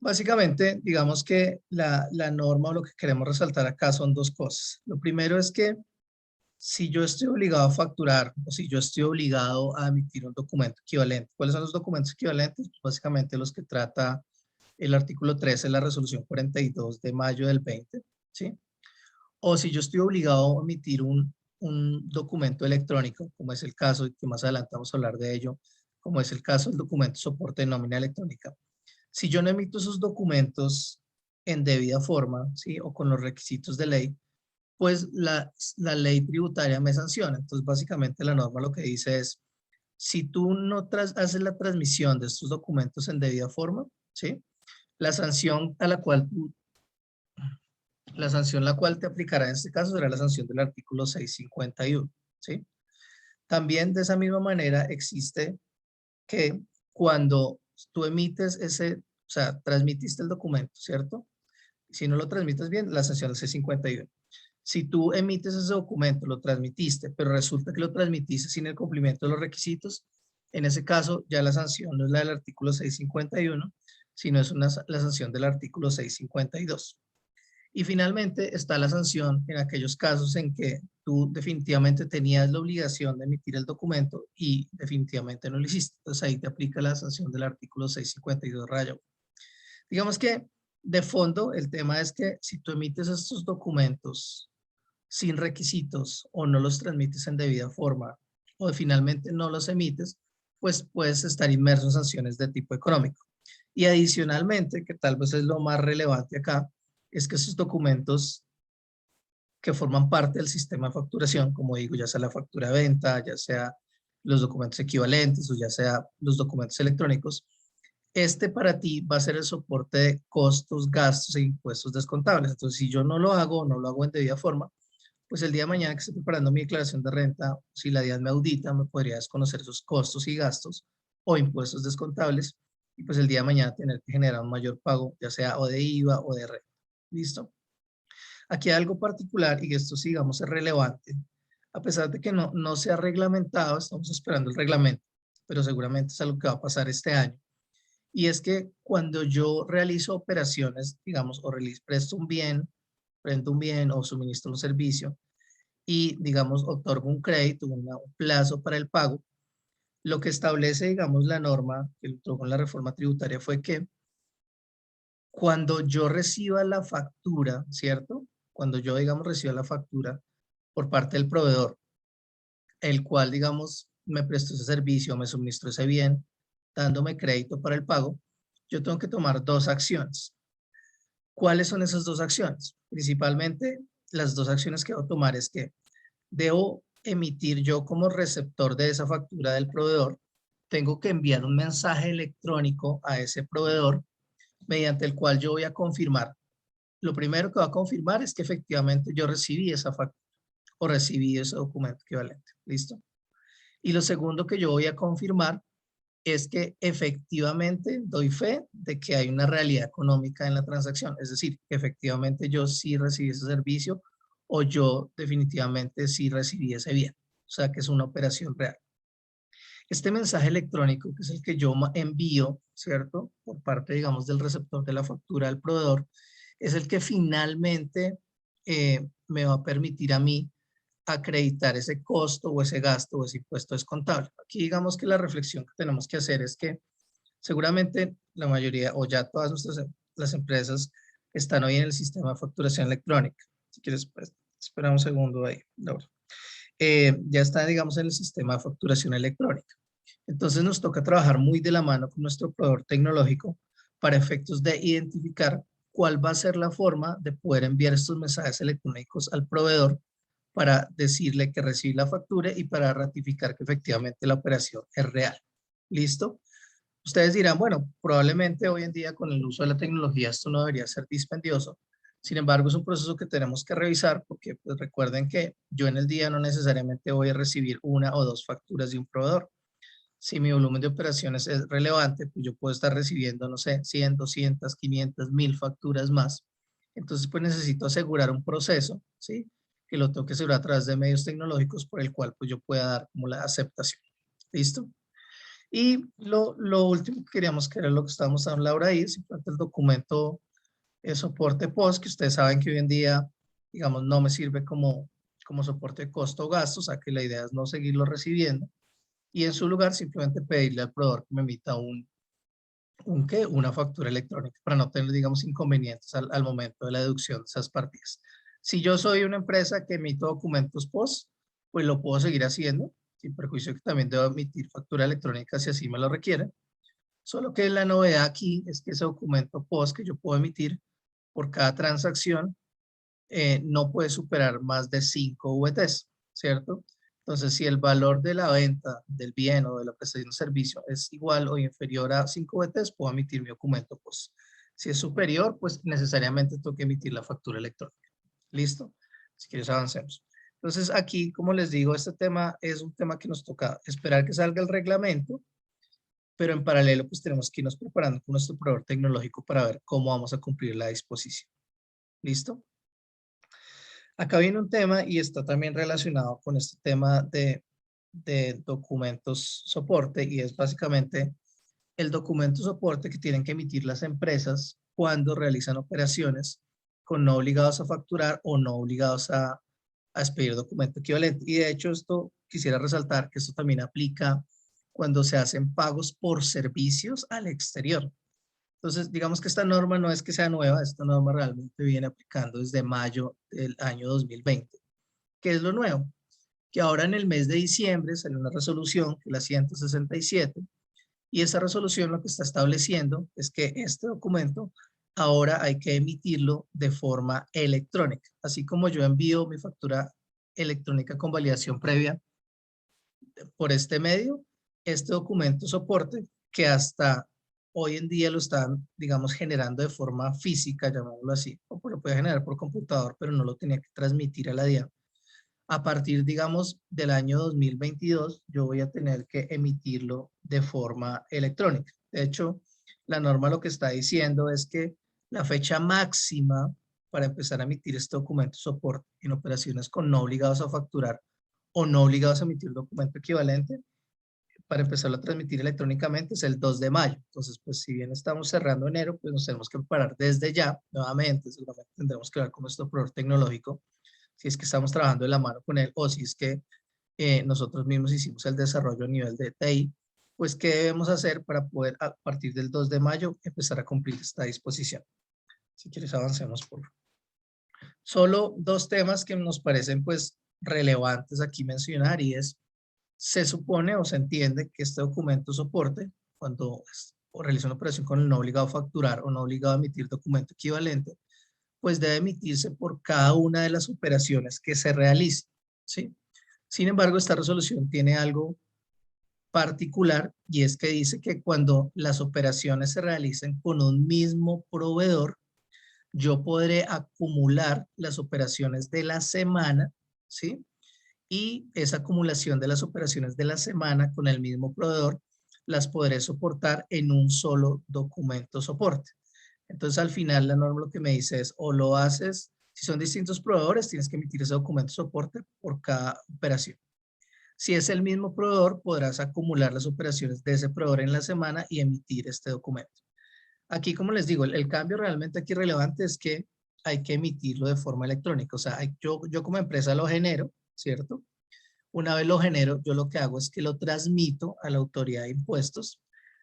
Básicamente, digamos que la norma o lo que queremos resaltar acá son dos cosas. Lo primero es que si yo estoy obligado a facturar o si yo estoy obligado a emitir un documento equivalente, ¿cuáles son los documentos equivalentes? Pues básicamente los que trata el artículo 13 de la resolución 42 de mayo del 20, ¿sí? O si yo estoy obligado a emitir un documento electrónico, como es el caso, y que más adelante vamos a hablar de ello, como es el caso del documento soporte de nómina electrónica. Si yo no emito esos documentos en debida forma, ¿sí? O con los requisitos de ley, pues la ley tributaria me sanciona. Entonces, básicamente la norma lo que dice es, si tú no haces la transmisión de estos documentos en debida forma, ¿sí? La sanción la cual te aplicará en este caso será la sanción del artículo 651, ¿sí? También de esa misma manera existe que cuando tú emites o sea, transmitiste el documento, ¿cierto? Si no lo transmites bien, la sanción es 651. Si tú emites ese documento, lo transmitiste, pero resulta que lo transmitiste sin el cumplimiento de los requisitos, en ese caso ya la sanción no es la del artículo 651, sino es la sanción del artículo 652. Y finalmente está la sanción en aquellos casos en que tú definitivamente tenías la obligación de emitir el documento y definitivamente no lo hiciste. Entonces ahí te aplica la sanción del artículo 652 raya 1. Digamos que de fondo el tema es que si tú emites estos documentos sin requisitos o no los transmites en debida forma o finalmente no los emites, pues puedes estar inmerso en sanciones de tipo económico. Y adicionalmente, que tal vez es lo más relevante acá, es que esos documentos que forman parte del sistema de facturación, como digo, ya sea la factura de venta, ya sea los documentos equivalentes o ya sea los documentos electrónicos, este para ti va a ser el soporte de costos, gastos e impuestos descontables. Entonces, si yo no lo hago en debida forma, pues el día de mañana que esté preparando mi declaración de renta, si la DIAN me audita, me podría desconocer esos costos y gastos o impuestos descontables y pues el día de mañana tener que generar un mayor pago, ya sea o de IVA o de renta. ¿Listo? Aquí hay algo particular y esto, sí, digamos, es relevante. A pesar de que no se ha reglamentado, estamos esperando el reglamento, pero seguramente es algo que va a pasar este año. Y es que cuando yo realizo operaciones, digamos, o presto un bien, prendo un bien o suministro un servicio y, digamos, otorgo un crédito, un plazo para el pago, lo que establece, digamos, la norma que introdujo en la reforma tributaria fue que cuando yo reciba la factura, ¿cierto? Cuando yo, digamos, reciba la factura por parte del proveedor, el cual, digamos, me prestó ese servicio, me suministró ese bien, dándome crédito para el pago, yo tengo que tomar dos acciones. ¿Cuáles son esas dos acciones? Principalmente, las dos acciones que debo tomar es que debo emitir yo como receptor de esa factura del proveedor, tengo que enviar un mensaje electrónico a ese proveedor mediante el cual yo voy a confirmar. Lo primero que voy a confirmar es que efectivamente yo recibí esa factura o recibí ese documento equivalente. ¿Listo? Y lo segundo que yo voy a confirmar es que efectivamente doy fe de que hay una realidad económica en la transacción. Es decir, que efectivamente yo sí recibí ese servicio o yo definitivamente sí recibí ese bien. O sea, que es una operación real. Este mensaje electrónico, que es el que yo envío, ¿cierto? Por parte, digamos, del receptor de la factura del proveedor, es el que finalmente me va a permitir a mí acreditar ese costo o ese gasto o ese impuesto descontable. Aquí digamos que la reflexión que tenemos que hacer es que seguramente la mayoría o ya todas las empresas están hoy en el sistema de facturación electrónica. Si quieres, pues, espera un segundo ahí, Laura. Ya está, digamos, en el sistema de facturación electrónica. Entonces nos toca trabajar muy de la mano con nuestro proveedor tecnológico para efectos de identificar cuál va a ser la forma de poder enviar estos mensajes electrónicos al proveedor para decirle que recibe la factura y para ratificar que efectivamente la operación es real. ¿Listo? Ustedes dirán, bueno, probablemente hoy en día con el uso de la tecnología esto no debería ser dispendioso. Sin embargo, es un proceso que tenemos que revisar porque pues, recuerden que yo en el día no necesariamente voy a recibir una o dos facturas de un proveedor. Si mi volumen de operaciones es relevante, pues yo puedo estar recibiendo, no sé, 100, 200, 500, 1000 facturas más. Entonces, pues necesito asegurar un proceso, ¿sí? Que lo tengo que asegurar a través de medios tecnológicos por el cual pues yo pueda dar como la aceptación. ¿Listo? Y lo último que queríamos, que era lo que estábamos hablando ahora ahí, simplemente el documento de soporte post, que ustedes saben que hoy en día, digamos, no me sirve como soporte de costo o gasto, o sea que la idea es no seguirlo recibiendo. Y en su lugar simplemente pedirle al proveedor que me emita una factura electrónica para no tener, digamos, inconvenientes al momento de la deducción de esas partidas. Si yo soy una empresa que emito documentos POS, pues lo puedo seguir haciendo, sin perjuicio que también debo emitir factura electrónica si así me lo requieren. Solo que la novedad aquí es que ese documento POS que yo puedo emitir por cada transacción no puede superar más de 5 VTs, ¿cierto? Entonces, si el valor de la venta del bien o de la prestación de servicio es igual o inferior a 5 VTs, puedo emitir mi documento POS. Si es superior, pues necesariamente tengo que emitir la factura electrónica. ¿Listo? Si quieres, avancemos. Entonces, aquí, como les digo, este tema es un tema que nos toca esperar que salga el reglamento, pero en paralelo, pues tenemos que irnos preparando con nuestro proveedor tecnológico para ver cómo vamos a cumplir la disposición. ¿Listo? Acá viene un tema y está también relacionado con este tema de documentos soporte y es básicamente el documento soporte que tienen que emitir las empresas cuando realizan operaciones con no obligados a facturar o no obligados a expedir documento equivalente. Y de hecho esto quisiera resaltar que esto también aplica cuando se hacen pagos por servicios al exterior. Entonces, digamos que esta norma no es que sea nueva, esta norma realmente viene aplicando desde mayo del año 2020. ¿Qué es lo nuevo? que ahora en el mes de diciembre salió una resolución, que es la 167, y esa resolución lo que está estableciendo es que este documento ahora hay que emitirlo de forma electrónica. Así como yo envío mi factura electrónica con validación previa por este medio, este documento soporte, que hasta hoy en día lo están, digamos, generando de forma física, llamémoslo así, o lo puede generar por computador, pero no lo tenía que transmitir a la DIAN. A partir, digamos, del año 2022, yo voy a tener que emitirlo de forma electrónica. De hecho, la norma lo que está diciendo es que la fecha máxima para empezar a emitir este documento de soporte en operaciones con no obligados a facturar o no obligados a emitir documento equivalente, para empezarlo a transmitir electrónicamente es el 2 de mayo. Entonces, pues si bien estamos cerrando enero, pues nos tenemos que preparar desde ya, nuevamente, seguramente tendremos que hablar con nuestro proveedor tecnológico, si es que estamos trabajando de la mano con él o si es que nosotros mismos hicimos el desarrollo a nivel de TI, pues qué debemos hacer para poder a partir del 2 de mayo empezar a cumplir esta disposición. Si quieres avancemos por favor. Solo dos temas que nos parecen pues relevantes aquí mencionar y es, se supone o se entiende que este documento soporte, cuando realiza una operación con el no obligado a facturar o no obligado a emitir documento equivalente, pues debe emitirse por cada una de las operaciones que se realicen, ¿sí? Sin embargo, esta resolución tiene algo particular y es que dice que cuando las operaciones se realicen con un mismo proveedor, yo podré acumular las operaciones de la semana, ¿sí? Y esa acumulación de las operaciones de la semana con el mismo proveedor las podré soportar en un solo documento soporte. Entonces, al final, la norma lo que me dice es, o lo haces, si son distintos proveedores, tienes que emitir ese documento soporte por cada operación. Si es el mismo proveedor, podrás acumular las operaciones de ese proveedor en la semana y emitir este documento. Aquí, como les digo, el cambio realmente aquí relevante es que hay que emitirlo de forma electrónica. O sea, yo como empresa lo genero, ¿cierto? Una vez lo genero, yo lo que hago es que lo transmito a la autoridad de impuestos.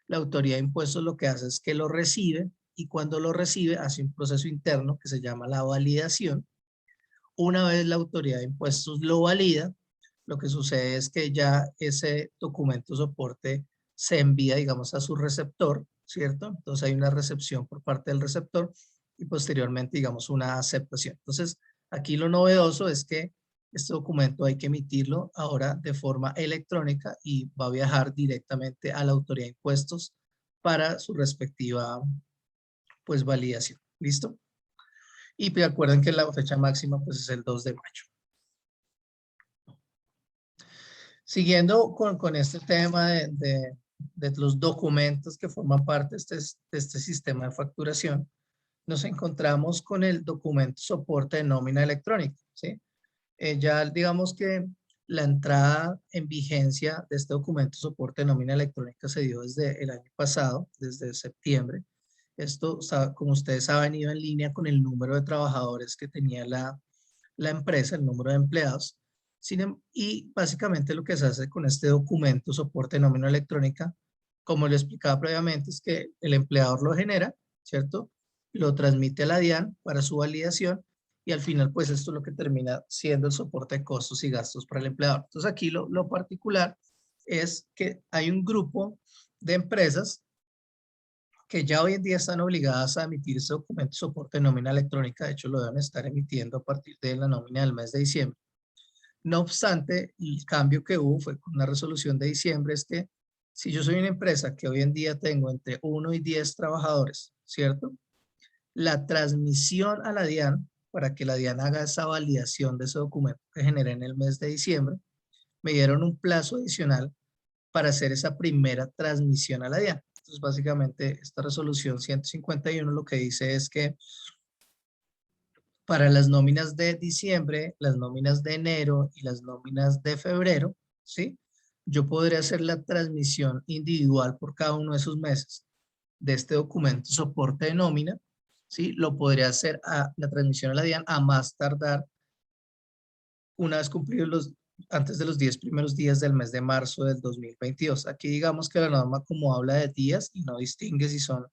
La autoridad de impuestos lo que hace es que lo recibe y cuando lo recibe hace un proceso interno que se llama la validación. Una vez la autoridad de impuestos lo valida, lo que sucede es que ya ese documento soporte se envía, digamos, a su receptor, ¿cierto? Entonces hay una recepción por parte del receptor y posteriormente, digamos, una aceptación. Entonces, aquí lo novedoso es que este documento hay que emitirlo ahora de forma electrónica y va a viajar directamente a la autoridad de impuestos para su respectiva, pues, validación. ¿Listo? Y recuerden que la fecha máxima, pues, es el 2 de mayo. Siguiendo con este tema de los documentos que forman parte de este sistema de facturación, nos encontramos con el documento soporte de nómina electrónica, ¿sí? Ya digamos que la entrada en vigencia de este documento soporte de nómina electrónica se dio desde el año pasado, desde septiembre. Esto, como ustedes saben, iba en línea con el número de trabajadores que tenía la empresa, el número de empleados. Y básicamente lo que se hace con este documento soporte de nómina electrónica, como le explicaba previamente, es que el empleador lo genera, ¿cierto? Lo transmite a la DIAN para su validación y al final pues esto es lo que termina siendo el soporte de costos y gastos para el empleador. Entonces aquí lo particular es que hay un grupo de empresas que ya hoy en día están obligadas a emitir ese documento de soporte de nómina electrónica, de hecho lo deben estar emitiendo a partir de la nómina del mes de diciembre. No obstante, el cambio que hubo fue con una resolución de diciembre, es que si yo soy una empresa que hoy en día tengo entre 1 y 10 trabajadores, ¿cierto? La transmisión a la DIAN, para que la DIAN haga esa validación de ese documento que generé en el mes de diciembre, me dieron un plazo adicional para hacer esa primera transmisión a la DIAN. Entonces, básicamente, esta resolución 151 lo que dice es que para las nóminas de diciembre, las nóminas de enero y las nóminas de febrero, ¿sí? Yo podré hacer la transmisión individual por cada uno de esos meses de este documento soporte de nómina, ¿sí? Lo podría hacer la transmisión a la DIAN a más tardar una vez cumplidos antes de los 10 primeros días del mes de marzo del 2022. Aquí digamos que la norma como habla de días y no distingue si son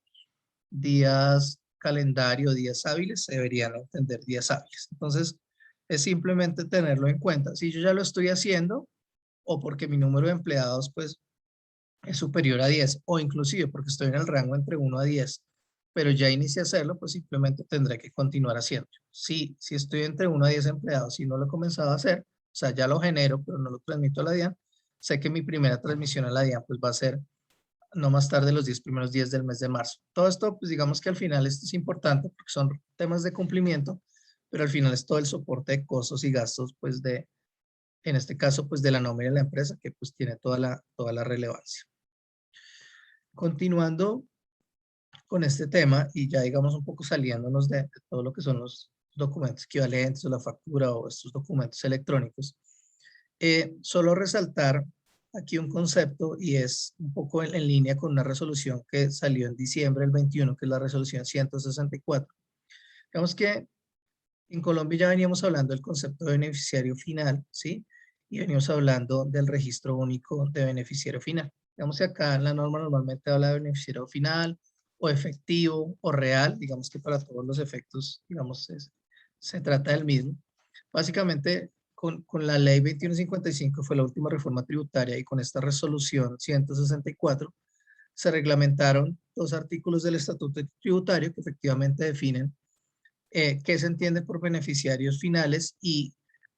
días calendario, días hábiles, se deberían entender días hábiles. Entonces, es simplemente tenerlo en cuenta. Si yo ya lo estoy haciendo, o porque mi número de empleados pues es superior a 10, o inclusive porque estoy en el rango entre 1 a 10, pero ya inicié a hacerlo, pues simplemente tendré que continuar haciendo. Si estoy entre 1 a 10 empleados y no lo he comenzado a hacer, o sea, ya lo genero, pero no lo transmito a la DIAN, sé que mi primera transmisión a la DIAN pues va a ser no más tarde los 10 primeros días del mes de marzo. Todo esto, pues digamos que al final esto es importante porque son temas de cumplimiento, pero al final es todo el soporte de costos y gastos, pues en este caso, pues de la nómina de la empresa, que pues tiene toda la relevancia. Continuando con este tema y ya digamos un poco saliéndonos de todo lo que son los documentos equivalentes o la factura o estos documentos electrónicos, solo resaltar aquí un concepto y es un poco en línea con una resolución que salió en diciembre del 21, que es la resolución 164. Digamos que en Colombia ya veníamos hablando del concepto de beneficiario final, ¿sí? Y veníamos hablando del registro único de beneficiario final. Digamos que acá en la norma normalmente habla de beneficiario final o efectivo o real, digamos que para todos los efectos, digamos, se trata del mismo. Básicamente, con la ley 2155 fue la última reforma tributaria y con esta resolución 164 se reglamentaron 2 artículos del Estatuto Tributario que efectivamente definen qué se entiende por beneficiarios finales y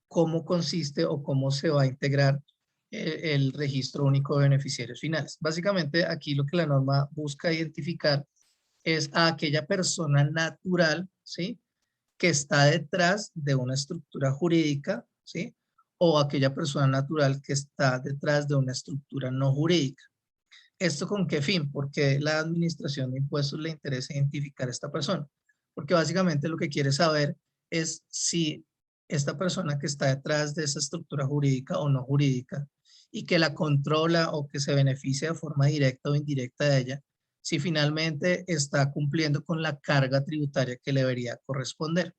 cómo consiste o cómo se va a integrar el registro único de beneficiarios finales. Básicamente aquí lo que la norma busca identificar es a aquella persona natural, ¿sí?, que está detrás de una estructura jurídica, ¿sí?, o aquella persona natural que está detrás de una estructura no jurídica. ¿Esto con qué fin? Porque la administración de impuestos le interesa identificar a esta persona. Porque básicamente lo que quiere saber es si esta persona que está detrás de esa estructura jurídica o no jurídica y que la controla o que se beneficia de forma directa o indirecta de ella, si finalmente está cumpliendo con la carga tributaria que le debería corresponder.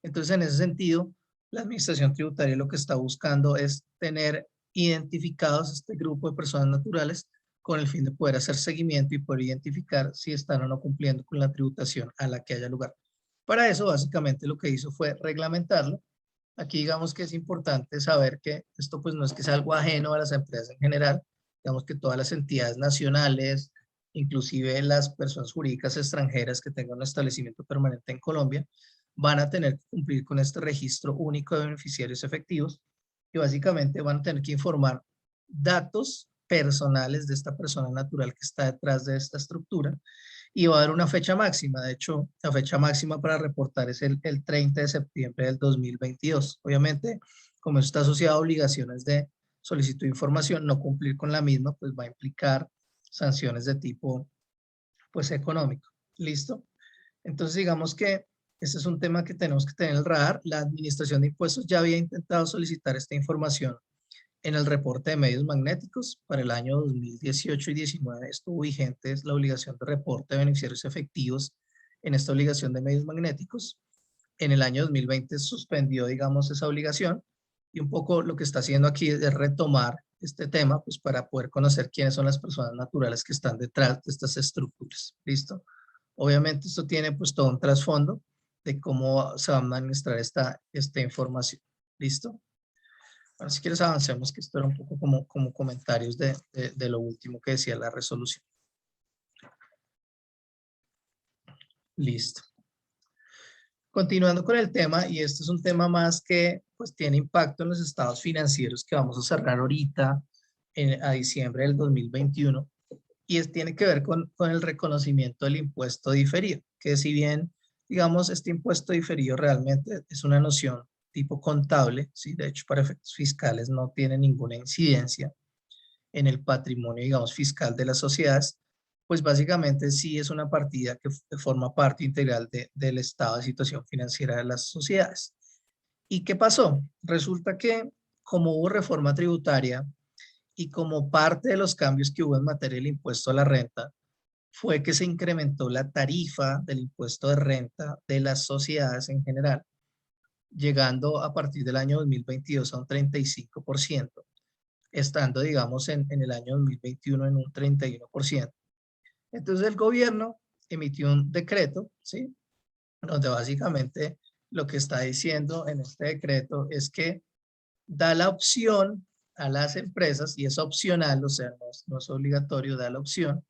Entonces, en ese sentido, la administración tributaria lo que está buscando es tener identificados este grupo de personas naturales con el fin de poder hacer seguimiento y poder identificar si están o no cumpliendo con la tributación a la que haya lugar. Para eso, básicamente, lo que hizo fue reglamentarlo. Aquí digamos que es importante saber que esto pues no es que sea algo ajeno a las empresas en general. Digamos que todas las entidades nacionales, inclusive las personas jurídicas extranjeras que tengan un establecimiento permanente en Colombia, van a tener que cumplir con este registro único de beneficiarios efectivos y básicamente van a tener que informar datos personales de esta persona natural que está detrás de esta estructura y va a haber una fecha máxima. De hecho, la fecha máxima para reportar es el 30 de septiembre del 2022. Obviamente, como esto está asociado a obligaciones de solicitud de información, no cumplir con la misma, pues va a implicar sanciones de tipo, pues, económico. ¿Listo? Entonces, digamos que este es un tema que tenemos que tener en el radar. La Administración de Impuestos ya había intentado solicitar esta información en el reporte de medios magnéticos para el año 2018 y 19 estuvo vigente la obligación de reporte de beneficiarios efectivos en esta obligación de medios magnéticos. En el año 2020 suspendió, digamos, esa obligación y un poco lo que está haciendo aquí es retomar este tema pues para poder conocer quiénes son las personas naturales que están detrás de estas estructuras. ¿Listo? Obviamente esto tiene pues todo un trasfondo de cómo se va a administrar esta información. ¿Listo? Ahora, si quieres avancemos, que esto era un poco como comentarios de lo último que decía la resolución. Listo. Continuando con el tema, y este es un tema más que pues tiene impacto en los estados financieros que vamos a cerrar ahorita a diciembre del 2021, y tiene que ver con el reconocimiento del impuesto diferido, que si bien, digamos, este impuesto diferido realmente es una noción tipo contable, ¿sí? De hecho, para efectos fiscales no tiene ninguna incidencia en el patrimonio, digamos, fiscal de las sociedades, pues básicamente sí es una partida que forma parte integral del estado de situación financiera de las sociedades. ¿Y qué pasó? Resulta que como hubo reforma tributaria y como parte de los cambios que hubo en materia del impuesto a la renta, fue que se incrementó la tarifa del impuesto de renta de las sociedades en general, llegando a partir del año 2022 a un 35%, estando, digamos, en el año 2021 en un 31%. Entonces el gobierno emitió un decreto, ¿sí?, donde básicamente lo que está diciendo en este decreto es que da la opción a las empresas, y es opcional, o sea, no es obligatorio, da la opción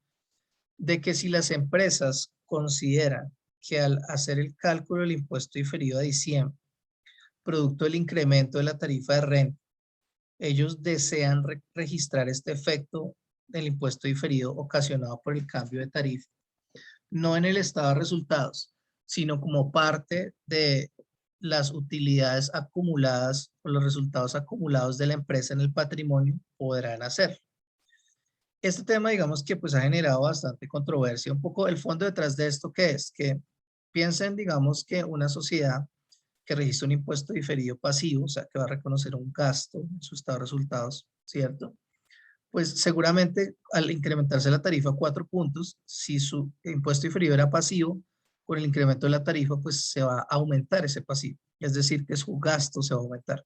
de que si las empresas consideran que al hacer el cálculo del impuesto diferido a diciembre, producto del incremento de la tarifa de renta, ellos desean registrar este efecto del impuesto diferido ocasionado por el cambio de tarifa, no en el estado de resultados, sino como parte de las utilidades acumuladas o los resultados acumulados de la empresa en el patrimonio, podrán hacer. Este tema, digamos que pues ha generado bastante controversia. Un poco el fondo detrás de esto, ¿qué es? Que piensen, digamos, que una sociedad que registra un impuesto diferido pasivo, o sea, que va a reconocer un gasto en su estado de resultados, ¿cierto? Pues seguramente al incrementarse la tarifa a 4 puntos, si su impuesto diferido era pasivo, con el incremento de la tarifa, pues se va a aumentar ese pasivo. Es decir, que su gasto se va a aumentar.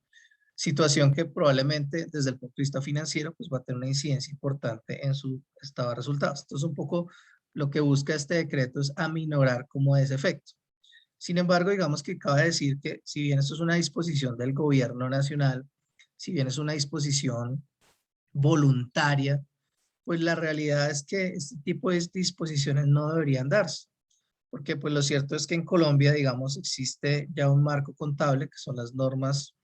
Situación que probablemente desde el punto de vista financiero, pues va a tener una incidencia importante en su estado de resultados. Entonces, un poco lo que busca este decreto es aminorar como ese efecto. Sin embargo, digamos que cabe decir que si bien esto es una disposición del gobierno nacional, si bien es una disposición voluntaria, pues la realidad es que este tipo de disposiciones no deberían darse, porque pues lo cierto es que en Colombia, digamos, existe ya un marco contable, que son las normas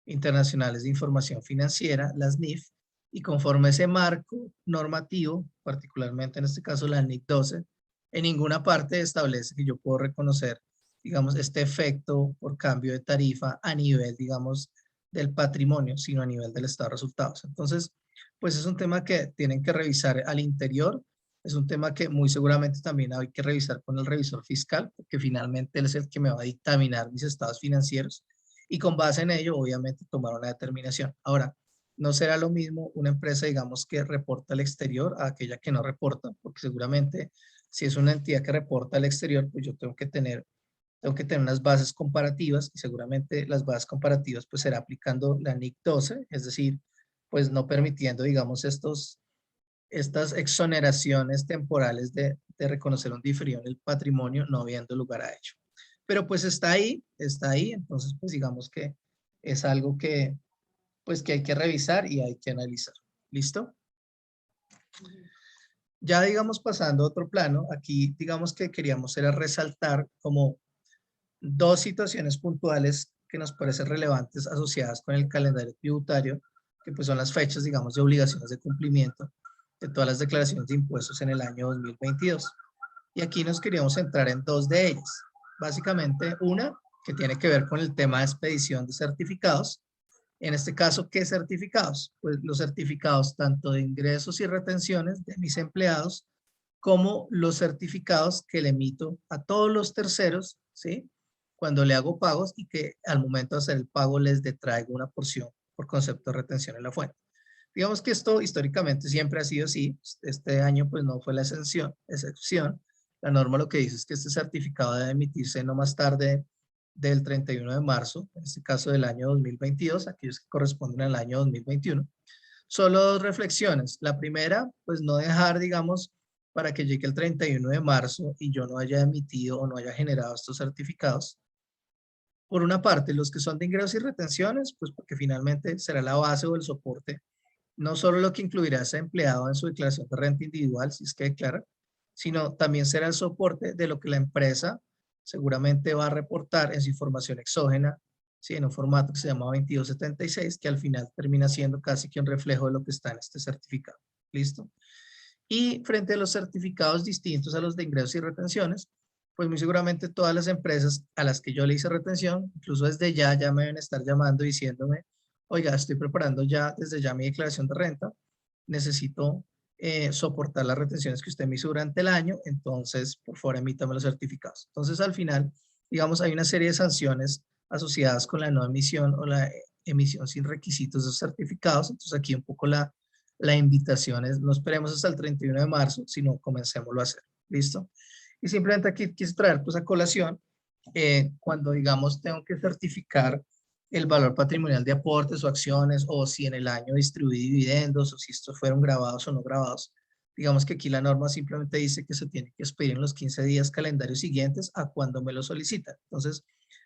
internacionales de información financiera, las NIF, y conforme ese marco normativo, particularmente en este caso la NIC 12, en ninguna parte establece que yo puedo reconocer, digamos, este efecto por cambio de tarifa a nivel, digamos, del patrimonio, sino a nivel del estado de resultados. Entonces, pues es un tema que tienen que revisar al interior, es un tema que muy seguramente también hay que revisar con el revisor fiscal, porque finalmente él es el que me va a dictaminar mis estados financieros, y con base en ello, obviamente, tomar una determinación. Ahora, no será lo mismo una empresa, digamos, que reporta al exterior a aquella que no reporta, porque seguramente si es una entidad que reporta al exterior, pues yo tengo que tener unas bases comparativas, y seguramente las bases comparativas pues será aplicando la NIC 12, es decir, pues no permitiendo, digamos, estas exoneraciones temporales de reconocer un diferido en el patrimonio, no habiendo lugar a ello. Pero pues está ahí, entonces pues digamos que es algo que pues que hay que revisar y hay que analizar. ¿Listo? Ya digamos pasando a otro plano, aquí digamos que queríamos era resaltar como dos situaciones puntuales que nos parecen relevantes asociadas con el calendario tributario, que pues son las fechas, digamos, de obligaciones de cumplimiento de todas las declaraciones de impuestos en el año 2022. Y aquí nos queríamos centrar en dos de ellas. Básicamente una que tiene que ver con el tema de expedición de certificados. En este caso, ¿qué certificados? Pues los certificados tanto de ingresos y retenciones de mis empleados, como los certificados que le emito a todos los terceros, ¿sí? Cuando le hago pagos y que al momento de hacer el pago les detraigo una porción por concepto de retención en la fuente. Digamos que esto históricamente siempre ha sido así. Este año pues no fue la excepción. La norma lo que dice es que este certificado debe emitirse no más tarde del 31 de marzo, en este caso del año 2022, aquellos que corresponden al año 2021. Solo dos reflexiones. La primera, pues no dejar, digamos, para que llegue el 31 de marzo y yo no haya emitido o no haya generado estos certificados. Por una parte, los que son de ingresos y retenciones, pues porque finalmente será la base o el soporte, no solo lo que incluirá ese empleado en su declaración de renta individual, si es que declara, sino también será el soporte de lo que la empresa seguramente va a reportar en su información exógena, ¿sí? En un formato que se llama 2276, que al final termina siendo casi que un reflejo de lo que está en este certificado. ¿Listo? Y frente a los certificados distintos a los de ingresos y retenciones, pues muy seguramente todas las empresas a las que yo le hice retención, incluso desde ya me deben estar llamando diciéndome, oiga, estoy preparando ya desde ya mi declaración de renta, necesito soportar las retenciones que usted me hizo durante el año, entonces por favor emítame los certificados. Entonces al final, digamos, hay una serie de sanciones asociadas con la no emisión o la emisión sin requisitos de esos certificados. Entonces aquí un poco la invitación es no esperemos hasta el 31 de marzo, sino comencémoslo a hacer. ¿Listo? Y simplemente aquí quise traer pues a colación cuando digamos tengo que certificar el valor patrimonial de aportes o acciones, o si en el año distribuí dividendos, o si estos fueron grabados o no grabados. Digamos que aquí la norma simplemente dice que se tiene que expedir en los 15 días calendarios siguientes a cuando me lo solicitan. Entonces,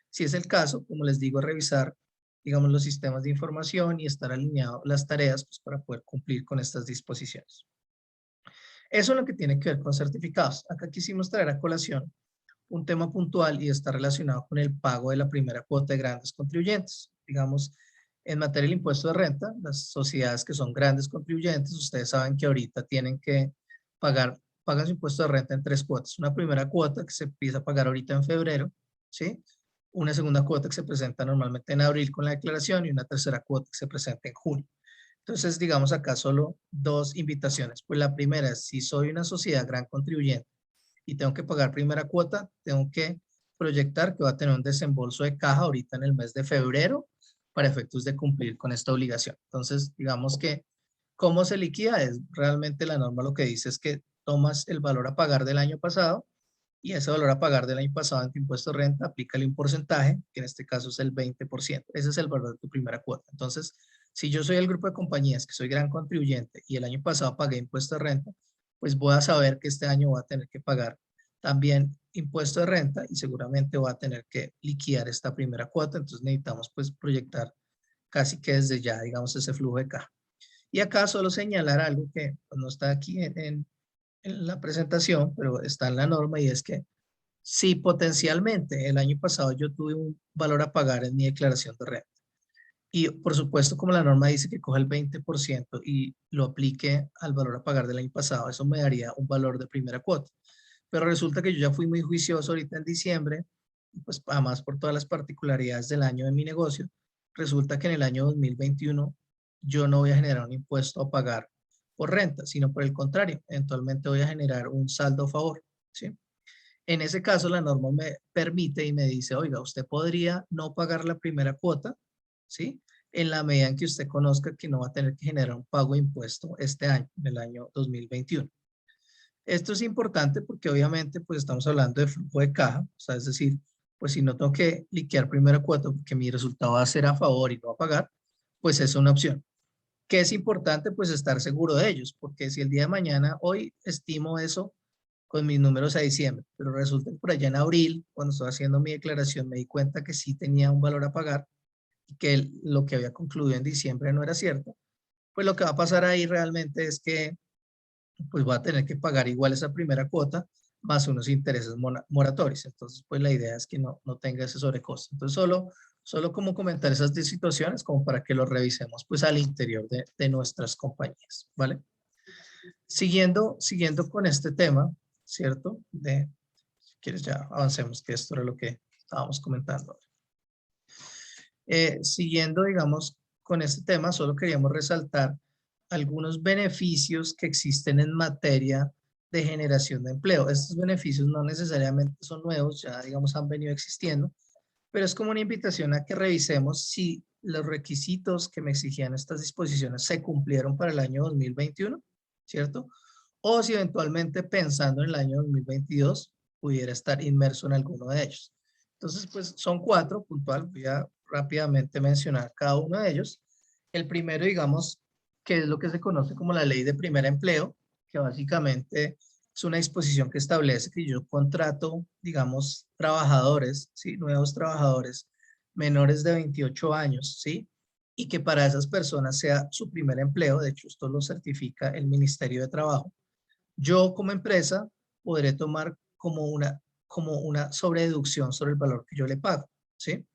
Si es el caso, como les digo, revisar, digamos, los sistemas de información y estar alineado las tareas pues, para poder cumplir con estas disposiciones. Eso es lo que tiene que ver con certificados. Acá quisimos traer a colación un tema puntual y está relacionado con el pago de la primera cuota de grandes contribuyentes. Digamos, en materia del impuesto de renta, las sociedades que son grandes contribuyentes, ustedes saben que ahorita tienen que pagan su impuesto de renta en 3 cuotas. Una primera cuota que se empieza a pagar ahorita en febrero, ¿sí? Una segunda cuota que se presenta normalmente en abril con la declaración y una tercera cuota que se presenta en junio. Entonces, digamos acá solo 2 invitaciones. Pues la primera es, si soy una sociedad gran contribuyente y tengo que pagar primera cuota, tengo que proyectar que va a tener un desembolso de caja ahorita en el mes de febrero para efectos de cumplir con esta obligación. Entonces, digamos que, ¿cómo se liquida? Es realmente la norma lo que dice es que tomas el valor a pagar del año pasado y ese valor a pagar del año pasado en tu impuesto de renta, aplícale un porcentaje, que en este caso es el 20%. Ese es el valor de tu primera cuota. Entonces, si yo soy el grupo de compañías que soy gran contribuyente y el año pasado pagué impuesto de renta, pues voy a saber que este año voy a tener que pagar también impuesto de renta y seguramente voy a tener que liquidar esta primera cuota. Entonces necesitamos pues proyectar casi que desde ya, digamos, ese flujo de caja. Y acá solo señalar algo que pues, no está aquí en la presentación, pero está en la norma y es que si potencialmente el año pasado yo tuve un valor a pagar en mi declaración de renta y por supuesto como la norma dice que coja el 20% y lo aplique al valor a pagar del año pasado, eso me daría un valor de primera cuota. Pero resulta que yo ya fui muy juicioso ahorita en diciembre, y pues además por todas las particularidades del año de mi negocio, resulta que en el año 2021 yo no voy a generar un impuesto a pagar por renta, sino por el contrario, eventualmente voy a generar un saldo a favor, ¿sí? En ese caso, la norma me permite y me dice, oiga, usted podría no pagar la primera cuota, ¿sí? En la medida en que usted conozca que no va a tener que generar un pago de impuesto este año, en el año 2021. Esto es importante porque obviamente pues estamos hablando de flujo de caja, o sea, es decir, pues si no tengo que liquidar primera cuota porque mi resultado va a ser a favor y no a pagar, pues es una opción. ¿Qué es importante? Pues estar seguro de ellos, porque si el día de mañana, hoy estimo eso con mis números a diciembre, pero resulta que por allá en abril, cuando estaba haciendo mi declaración, me di cuenta que sí tenía un valor a pagar y que lo que había concluido en diciembre no era cierto, pues lo que va a pasar ahí realmente es que pues va a tener que pagar igual esa primera cuota más unos intereses moratorios. Entonces, pues la idea es que no tenga ese sobrecosto. Entonces, solo como comentar esas 10 situaciones como para que lo revisemos pues al interior de nuestras compañías, ¿vale? Siguiendo con este tema, ¿cierto? Si quieres ya avancemos, que esto era lo que estábamos comentando. Siguiendo, digamos, con este tema, solo queríamos resaltar algunos beneficios que existen en materia de generación de empleo. Estos beneficios no necesariamente son nuevos, ya digamos han venido existiendo, pero es como una invitación a que revisemos si los requisitos que me exigían estas disposiciones se cumplieron para el año 2021, ¿cierto? O si eventualmente pensando en el año 2022 pudiera estar inmerso en alguno de ellos. Entonces, pues son 4 puntual, voy a rápidamente mencionar cada uno de ellos. El primero, digamos, que es lo que se conoce como la ley de primer empleo, que básicamente es una disposición que establece que yo contrato, digamos, trabajadores, ¿sí? Nuevos trabajadores menores de 28 años, ¿sí? Y que para esas personas sea su primer empleo, de hecho esto lo certifica el Ministerio de Trabajo. Yo como empresa podré tomar como una sobrededucción sobre el valor que yo le pago, ¿sí?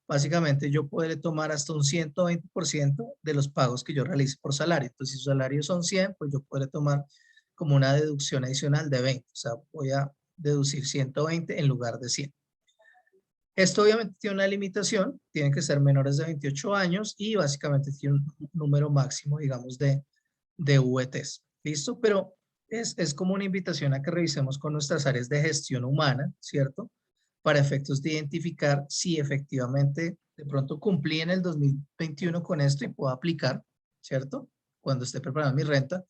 Básicamente yo podré tomar hasta un 120% de los pagos que yo realice por salario. Entonces, si su salario son 100, pues yo podré tomar como una deducción adicional de 20. O sea, voy a deducir 120 en lugar de 100. Esto obviamente tiene una limitación, tienen que ser menores de 28 años y básicamente tiene un número máximo, digamos, de VTs. ¿Listo? Pero es como una invitación a que revisemos con nuestras áreas de gestión humana, ¿cierto? Para efectos de identificar si efectivamente de pronto cumplí en el 2021 con esto y puedo aplicar, ¿cierto? Cuando esté preparando mi renta.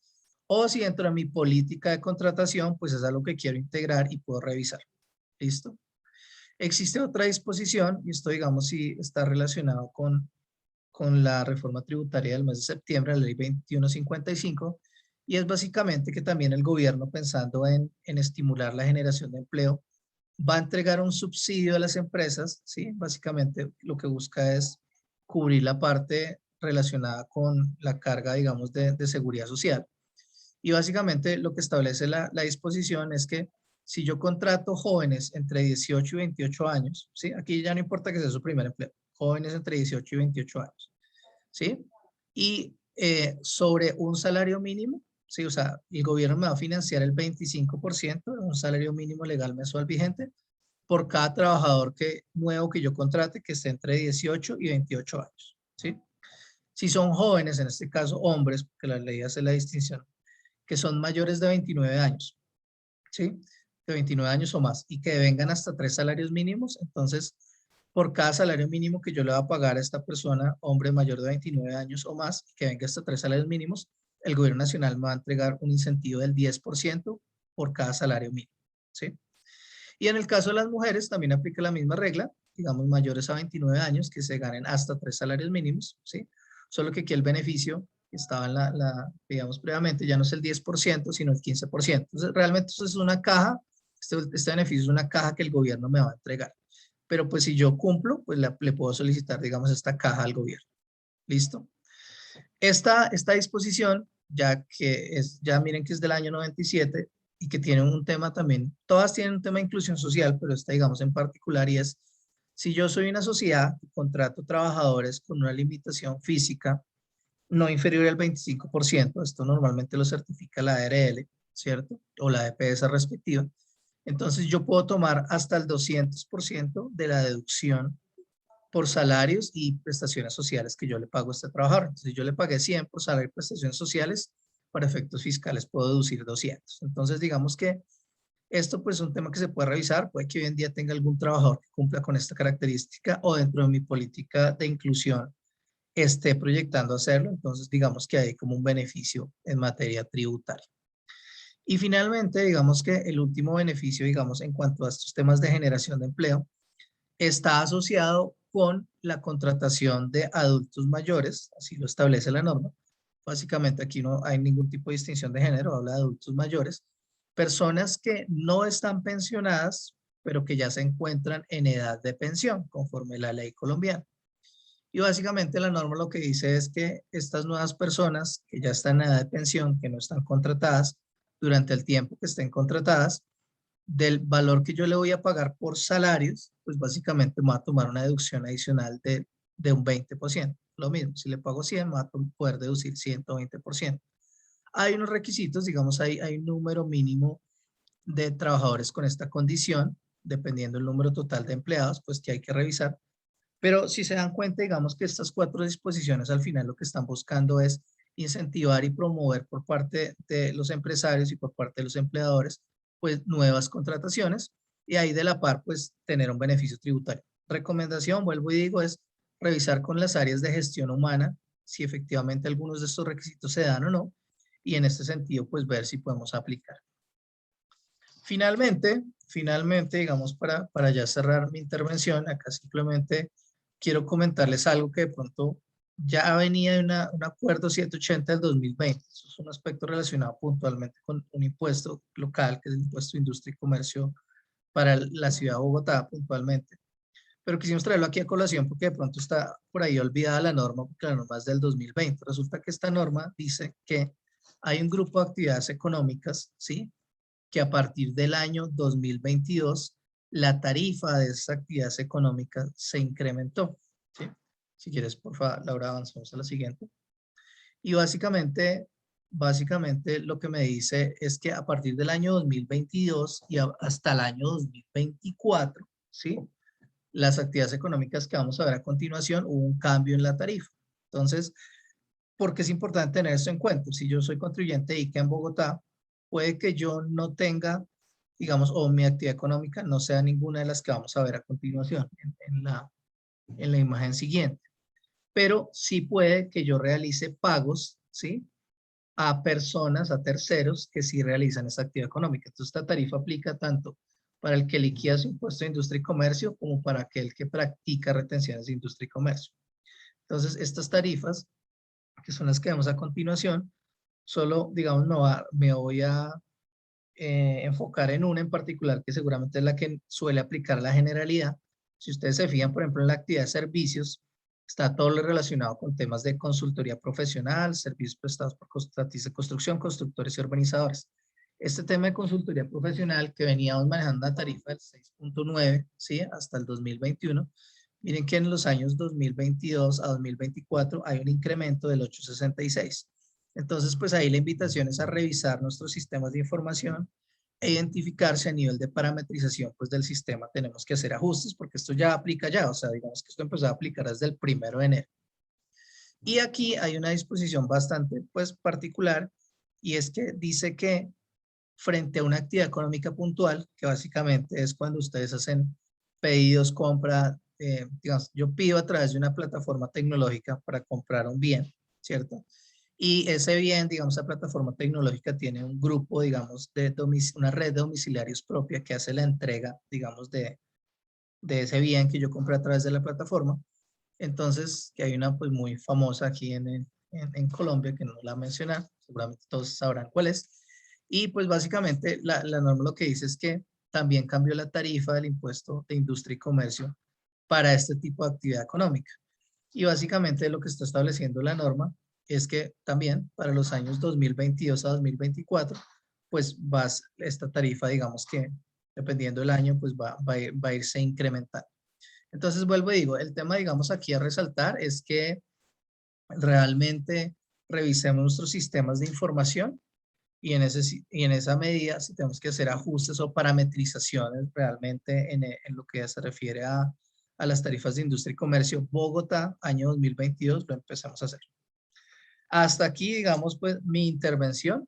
O si dentro de mi política de contratación, pues es algo que quiero integrar y puedo revisar. ¿Listo? Existe otra disposición, y esto digamos si está relacionado con la reforma tributaria del mes de septiembre, la ley 2155, y es básicamente que también el gobierno pensando en estimular la generación de empleo, va a entregar un subsidio a las empresas, ¿sí? Básicamente lo que busca es cubrir la parte relacionada con la carga, digamos, de seguridad social. Y básicamente lo que establece la disposición es que si yo contrato jóvenes entre 18 y 28 años, ¿sí? Aquí ya no importa que sea su primer empleo, jóvenes entre 18 y 28 años, ¿sí? Y sobre un salario mínimo, ¿sí? O sea, el gobierno me va a financiar el 25% de un salario mínimo legal mensual vigente por cada trabajador nuevo que yo contrate que esté entre 18 y 28 años, ¿sí? Si son jóvenes, en este caso hombres, porque la ley hace la distinción, que son mayores de 29 años, ¿sí? De 29 años o más, y que vengan hasta 3 salarios mínimos, entonces, por cada salario mínimo que yo le voy a pagar a esta persona, hombre mayor de 29 años o más, que venga hasta 3 salarios mínimos, el gobierno nacional me va a entregar un incentivo del 10% por cada salario mínimo, ¿sí? Y en el caso de las mujeres también aplica la misma regla, digamos mayores a 29 años, que se ganen hasta 3 salarios mínimos, ¿sí? Solo que aquí el beneficio que estaba en digamos, previamente, ya no es el 10%, sino el 15%. Entonces, realmente esto es una caja, este beneficio es una caja que el gobierno me va a entregar. Pero pues si yo cumplo, pues le puedo solicitar, digamos, esta caja al gobierno. ¿Listo? Esta disposición, ya miren que es del año 97 y que tiene un tema también, todas tienen un tema de inclusión social, pero esta, digamos, en particular, y es, si yo soy una sociedad y contrato trabajadores con una limitación física no inferior al 25%, esto normalmente lo certifica la ARL, ¿cierto? O la EPS respectiva. Entonces yo puedo tomar hasta el 200% de la deducción por salarios y prestaciones sociales que yo le pago a este trabajador. Entonces yo le pagué 100 por salario y prestaciones sociales, para efectos fiscales puedo deducir 200. Entonces digamos que esto pues es un tema que se puede revisar, puede que hoy en día tenga algún trabajador que cumpla con esta característica o dentro de mi política de inclusión esté proyectando hacerlo, entonces digamos que hay como un beneficio en materia tributaria. Y finalmente, digamos que el último beneficio, digamos, en cuanto a estos temas de generación de empleo, está asociado con la contratación de adultos mayores, así lo establece la norma. Básicamente aquí no hay ningún tipo de distinción de género, habla de adultos mayores, personas que no están pensionadas, pero que ya se encuentran en edad de pensión, conforme la ley colombiana. Y básicamente la norma lo que dice es que estas nuevas personas que ya están en edad de pensión, que no están contratadas, durante el tiempo que estén contratadas, del valor que yo le voy a pagar por salarios, pues básicamente me va a tomar una deducción adicional de un 20%. Lo mismo, si le pago 100, me va a poder deducir 120%. Hay unos requisitos, digamos, hay un número mínimo de trabajadores con esta condición, dependiendo del número total de empleados, pues que hay que revisar. Pero si se dan cuenta, digamos que estas 4 disposiciones al final lo que están buscando es incentivar y promover por parte de los empresarios y por parte de los empleadores, pues nuevas contrataciones y ahí de la par, pues tener un beneficio tributario. Recomendación, vuelvo y digo, es revisar con las áreas de gestión humana si efectivamente algunos de estos requisitos se dan o no y en este sentido, pues ver si podemos aplicar. Finalmente, digamos, para ya cerrar mi intervención, acá simplemente quiero comentarles algo que de pronto ya venía de un acuerdo 780 del 2020. Eso es un aspecto relacionado puntualmente con un impuesto local, que es el impuesto de industria y comercio para la ciudad de Bogotá puntualmente. Pero quisimos traerlo aquí a colación porque de pronto está por ahí olvidada la norma, porque la norma es del 2020. Resulta que esta norma dice que hay un grupo de actividades económicas, ¿sí?, que a partir del año 2022 la tarifa de esas actividades económicas se incrementó, ¿sí? Si quieres, por favor, Laura, avanzamos a la siguiente. Y básicamente lo que me dice es que a partir del año 2022 y hasta el año 2024, ¿sí?, las actividades económicas que vamos a ver a continuación, hubo un cambio en la tarifa. Entonces, ¿por qué es importante tener esto en cuenta? Si yo soy contribuyente de ICA en Bogotá, puede que yo no tenga, digamos, o mi actividad económica no sea ninguna de las que vamos a ver a continuación en la imagen siguiente. Pero sí puede que yo realice pagos, ¿sí?, a personas, a terceros que sí realizan esa actividad económica. Entonces, esta tarifa aplica tanto para el que liquida su impuesto de industria y comercio como para aquel que practica retenciones de industria y comercio. Entonces, estas tarifas, que son las que vemos a continuación, solo, digamos, me voy a enfocar en una en particular, que seguramente es la que suele aplicar la generalidad. Si ustedes se fijan, por ejemplo, en la actividad de servicios, está todo lo relacionado con temas de consultoría profesional, servicios prestados por contratistas de construcción, constructores y urbanizadores. Este tema de consultoría profesional que veníamos manejando una tarifa del 6.9, ¿sí? Hasta el 2021. Miren que en los años 2022 a 2024 hay un incremento del 8.66. Entonces, pues ahí la invitación es a revisar nuestros sistemas de información e identificarse a nivel de parametrización pues del sistema. Tenemos que hacer ajustes porque esto ya aplica ya, o sea, digamos que esto empezó a aplicar desde el 1 de enero. Y aquí hay una disposición bastante pues particular y es que dice que frente a una actividad económica puntual, que básicamente es cuando ustedes hacen pedidos, compra, digamos, yo pido a través de una plataforma tecnológica para comprar un bien, ¿cierto? Y ese bien, digamos, esa plataforma tecnológica tiene un grupo, digamos, una red de domiciliarios propia que hace la entrega, digamos, de ese bien que yo compré a través de la plataforma. Entonces, que hay una pues muy famosa aquí en Colombia, que no la mencioné, seguramente todos sabrán cuál es. Y pues básicamente la norma lo que dice es que también cambió la tarifa del impuesto de industria y comercio para este tipo de actividad económica. Y básicamente lo que está estableciendo la norma es que también para los años 2022 a 2024, pues esta tarifa, digamos que dependiendo del año, pues va a irse incrementando. Entonces vuelvo y digo, el tema, digamos, aquí a resaltar es que realmente revisemos nuestros sistemas de información y en esa medida si tenemos que hacer ajustes o parametrizaciones realmente en lo que se refiere a las tarifas de industria y comercio, Bogotá, año 2022, lo empezamos a hacer. Hasta aquí, digamos, pues mi intervención.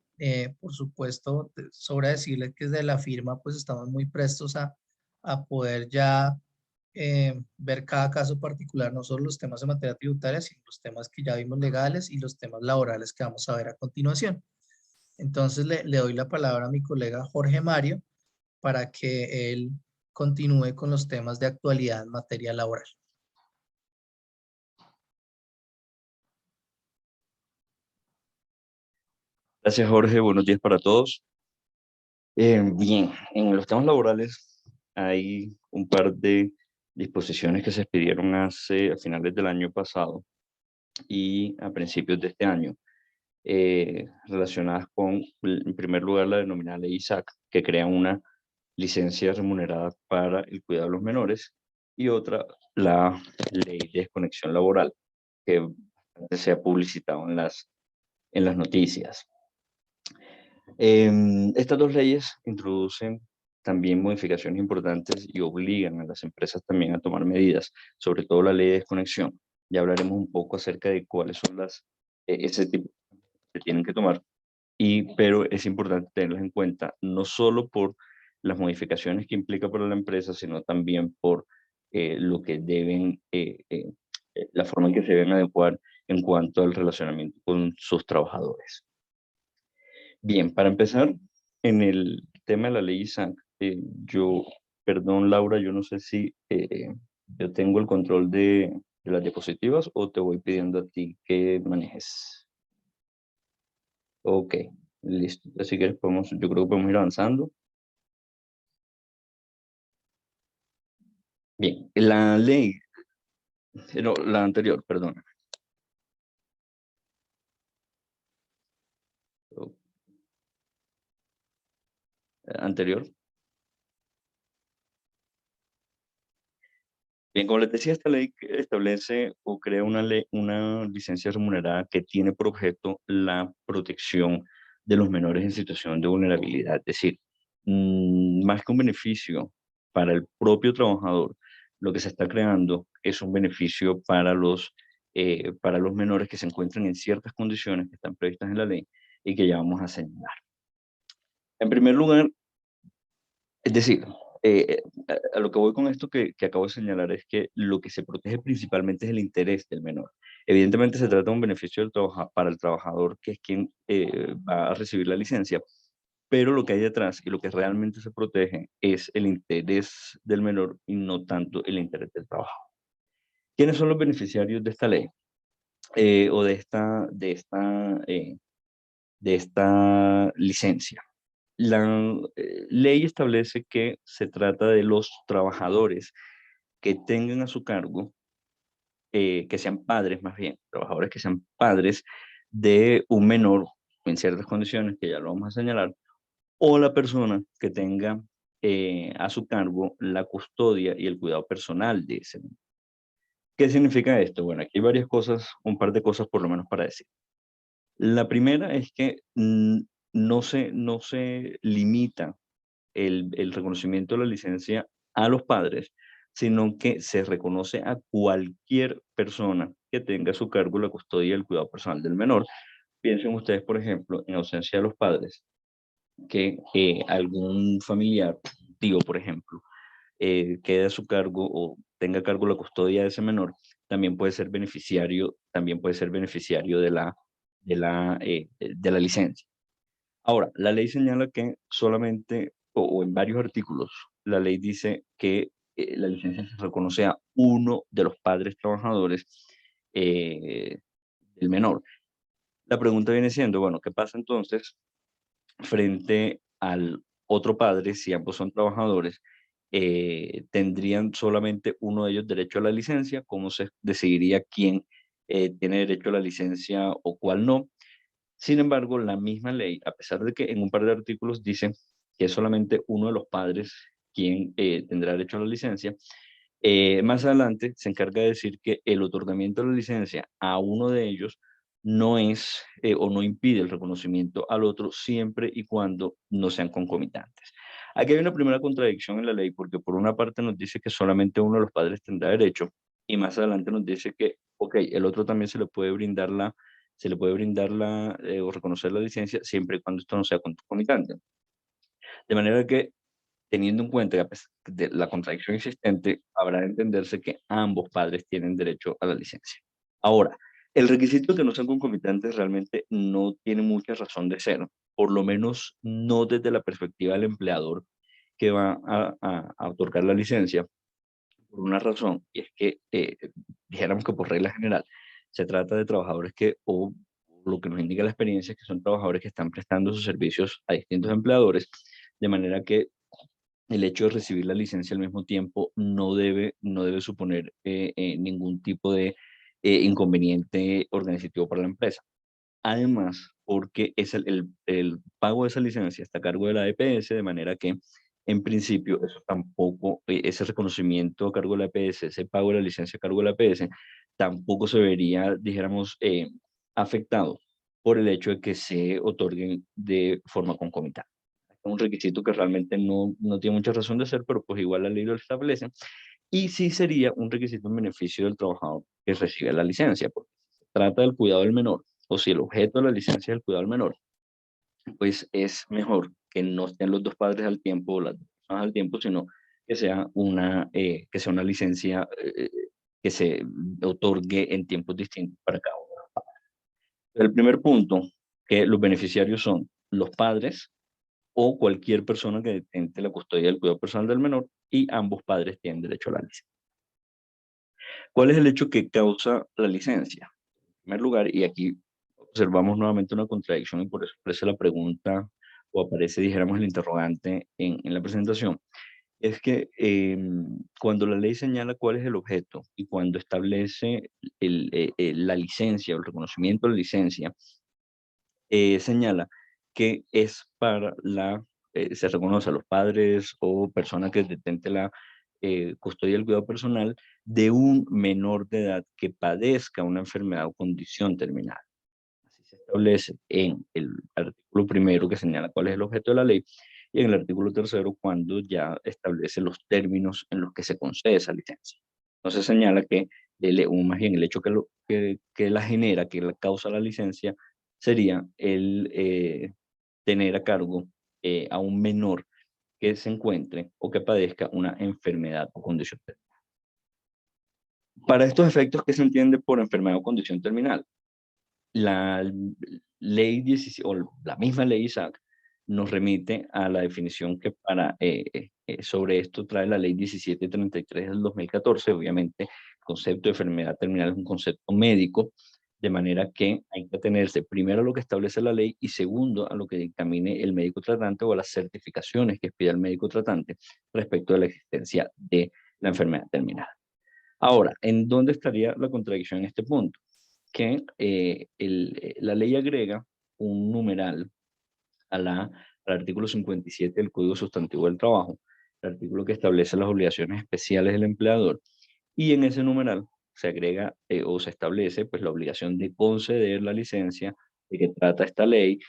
Por supuesto, sobra decirles que desde la firma, pues estamos muy prestos a poder ya ver cada caso particular, no solo los temas de materia tributaria, sino los temas que ya vimos legales y los temas laborales que vamos a ver a continuación. Entonces le doy la palabra a mi colega Jorge Mario para que él continúe con los temas de actualidad en materia laboral. Gracias, Jorge. Buenos días para todos. Bien, en los temas laborales hay un par de disposiciones que se expidieron a finales del año pasado y a principios de este año, relacionadas con, en primer lugar, la denominada ley ISAC, que crea una licencia remunerada para el cuidado de los menores, y otra, la ley de desconexión laboral, que se ha publicitado en las noticias. Estas dos leyes introducen también modificaciones importantes y obligan a las empresas también a tomar medidas, sobre todo la ley de desconexión. Ya hablaremos un poco acerca de cuáles son ese tipo que tienen que tomar, pero es importante tenerlas en cuenta, no solo por las modificaciones que implica para la empresa, sino también por lo que la forma en que se deben adecuar en cuanto al relacionamiento con sus trabajadores. Bien, para empezar, en el tema de la ley ISAC, perdón Laura, yo no sé si yo tengo el control de las diapositivas o te voy pidiendo a ti que manejes. Ok, listo. Así que yo creo que podemos ir avanzando. Bien, la ley, no, la anterior, perdón. Anterior. Bien, como les decía, esta ley establece o crea una licencia remunerada que tiene por objeto la protección de los menores en situación de vulnerabilidad. Es decir, más que un beneficio para el propio trabajador, lo que se está creando es un beneficio para los menores que se encuentran en ciertas condiciones que están previstas en la ley y que ya vamos a señalar. En primer lugar, es decir, a lo que voy con esto que acabo de señalar es que lo que se protege principalmente es el interés del menor. Evidentemente se trata de un beneficio para el trabajador, que es quien va a recibir la licencia, pero lo que hay detrás y lo que realmente se protege es el interés del menor y no tanto el interés del trabajador. ¿Quiénes son los beneficiarios de esta ley? De esta licencia? La ley establece que se trata de los trabajadores que tengan a su cargo, que sean padres más bien, trabajadores que sean padres de un menor en ciertas condiciones, que ya lo vamos a señalar, o la persona que tenga a su cargo la custodia y el cuidado personal de ese menor. ¿Qué significa esto? Bueno, aquí hay varias cosas, un par de cosas por lo menos para decir. La primera es que no se limita el reconocimiento de la licencia a los padres, sino que se reconoce a cualquier persona que tenga a su cargo la custodia y el cuidado personal del menor. Piensen ustedes, por ejemplo, en ausencia de los padres, que algún familiar, tío, por ejemplo, quede a su cargo o tenga a cargo la custodia de ese menor, también puede ser beneficiario de la licencia. Ahora, la ley señala que solamente, o en varios artículos, la ley dice que la licencia se reconoce a uno de los padres trabajadores del menor. La pregunta viene siendo, bueno, ¿qué pasa entonces frente al otro padre si ambos son trabajadores? ¿Tendrían solamente uno de ellos derecho a la licencia? ¿Cómo se decidiría quién tiene derecho a la licencia o cuál no? Sin embargo, la misma ley, a pesar de que en un par de artículos dice que es solamente uno de los padres quien tendrá derecho a la licencia, más adelante se encarga de decir que el otorgamiento de la licencia a uno de ellos no es o no impide el reconocimiento al otro siempre y cuando no sean concomitantes. Aquí hay una primera contradicción en la ley porque por una parte nos dice que solamente uno de los padres tendrá derecho y más adelante nos dice que, ok, el otro también se le puede brindar o reconocer la licencia siempre y cuando esto no sea concomitante. De manera que, teniendo en cuenta de la contradicción existente, habrá de entenderse que ambos padres tienen derecho a la licencia. Ahora, el requisito de que no sean concomitantes realmente no tiene mucha razón de ser, por lo menos no desde la perspectiva del empleador que va a otorgar la licencia, por una razón, y es que dijéramos que por regla general se trata de trabajadores o lo que nos indica la experiencia es que son trabajadores que están prestando sus servicios a distintos empleadores, de manera que el hecho de recibir la licencia al mismo tiempo no debe suponer ningún tipo de inconveniente organizativo para la empresa. Además, porque es el pago de esa licencia está a cargo de la EPS, de manera que, en principio, eso tampoco, ese reconocimiento a cargo de la EPS, ese pago de la licencia a cargo de la EPS, tampoco se vería, dijéramos, afectado por el hecho de que se otorguen de forma concomitante. Es un requisito que realmente no tiene mucha razón de ser, pero pues igual la ley lo establece. Y sí sería un requisito en beneficio del trabajador que recibe la licencia, porque si se trata del cuidado del menor, o si el objeto de la licencia es el cuidado del menor, pues es mejor que no estén los dos padres al tiempo o las dos personas al tiempo, sino que sea una licencia que se otorgue en tiempos distintos para cada uno de los padres. El primer punto, que los beneficiarios son los padres o cualquier persona que detente la custodia del cuidado personal del menor y ambos padres tienen derecho a la licencia. ¿Cuál es el hecho que causa la licencia? En primer lugar, y aquí observamos nuevamente una contradicción y por eso aparece la pregunta o aparece, dijéramos, el interrogante en la presentación, es que cuando la ley señala cuál es el objeto y cuando establece la licencia o el reconocimiento de la licencia, señala que se reconoce a los padres o personas que detente la custodia del cuidado personal de un menor de edad que padezca una enfermedad o condición terminal. Así se establece en el artículo primero que señala cuál es el objeto de la ley y en el artículo tercero cuando ya establece los términos en los que se concede esa licencia. Entonces señala que más bien el hecho que la genera, que la causa la licencia, sería el tener a cargo a un menor que se encuentre o que padezca una enfermedad o condición terminal. Para estos efectos, ¿qué se entiende por enfermedad o condición terminal? La ley 17, o la misma ley Isaac nos remite a la definición que sobre esto trae la ley 1733 del 2014. Obviamente, el concepto de enfermedad terminal es un concepto médico de manera que hay que atenerse primero a lo que establece la ley y segundo a lo que dictamine el médico tratante o a las certificaciones que pida el médico tratante respecto de la existencia de la enfermedad terminal. Ahora, ¿en dónde estaría la contradicción en este punto? Que la ley agrega un numeral al artículo 57 del Código Sustantivo del Trabajo, el artículo que establece las obligaciones especiales del empleador, y en ese numeral se agrega o se establece pues la obligación de conceder la licencia de que trata esta ley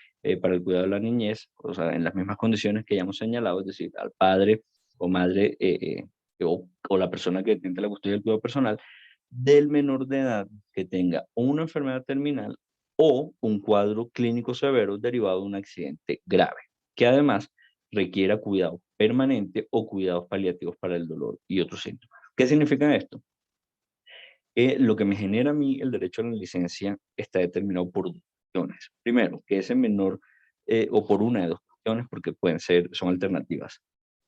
para el cuidado de la niñez, o sea, en las mismas condiciones que ya hemos señalado, es decir, al padre o madre o la persona que tiene la custodia del cuidado personal del menor de edad que tenga una enfermedad terminal o un cuadro clínico severo derivado de un accidente grave, que además requiera cuidado permanente o cuidados paliativos para el dolor y otros síntomas. ¿Qué significa esto? Lo que me genera a mí el derecho a la licencia está determinado por dos cuestiones. Primero, que ese menor, o por una de dos cuestiones, porque son alternativas.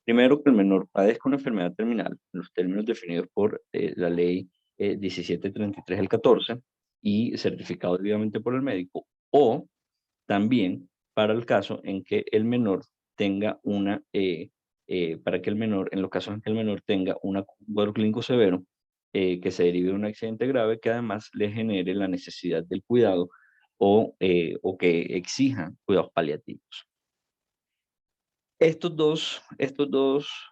Primero, que el menor padezca una enfermedad terminal, en los términos definidos por la ley 1733 del 14 y certificado debidamente por el médico, o también para el caso en que el menor tenga para que el menor, en los casos en que el menor tenga un cuadro clínico severo que se derive de un accidente grave que además le genere la necesidad del cuidado o que exija cuidados paliativos. Estos dos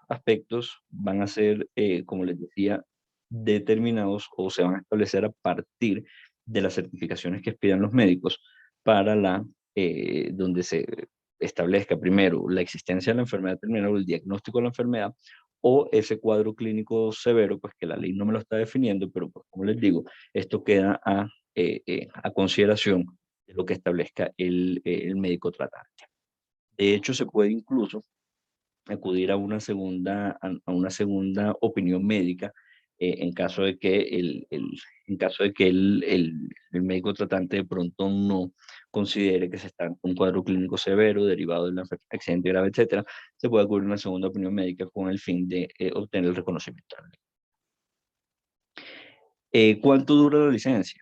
aspectos van a ser, como les decía, determinados o se van a establecer a partir de las certificaciones que pidan los médicos para donde se establezca primero la existencia de la enfermedad terminal o el diagnóstico de la enfermedad o ese cuadro clínico severo, pues que la ley no me lo está definiendo, pero pues como les digo, esto queda a consideración de lo que establezca el médico tratante. De hecho, se puede incluso acudir a una segunda opinión médica en caso de que en caso de que el médico tratante de pronto no considere que se está en un cuadro clínico severo derivado de un accidente grave, etcétera, se puede acudir a una segunda opinión médica con el fin de obtener el reconocimiento. ¿Cuánto dura la licencia?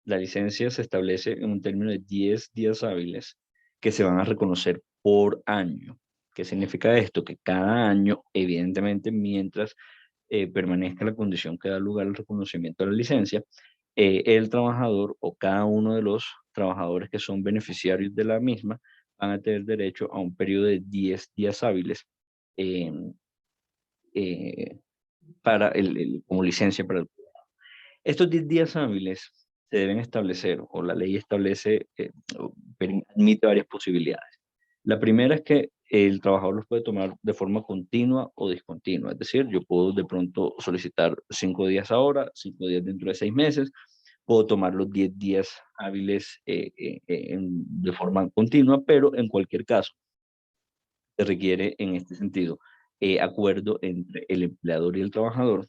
La licencia se establece en un término de 10 días hábiles que se van a reconocer por año. ¿Qué significa esto? Que cada año, evidentemente, mientras permanezca la condición que da lugar al reconocimiento de la licencia, el trabajador o cada uno de los trabajadores que son beneficiarios de la misma van a tener derecho a un periodo de 10 días hábiles eh, eh, como licencia para el cuidado. Estos 10 días hábiles se deben establecer, o la ley establece, permite varias posibilidades. La primera es que el trabajador los puede tomar de forma continua o discontinua, es decir, yo puedo de pronto solicitar 5 días ahora, 5 días dentro de 6 meses, puedo tomar los 10 días hábiles de forma continua, pero en cualquier caso se requiere en este sentido acuerdo entre el empleador y el trabajador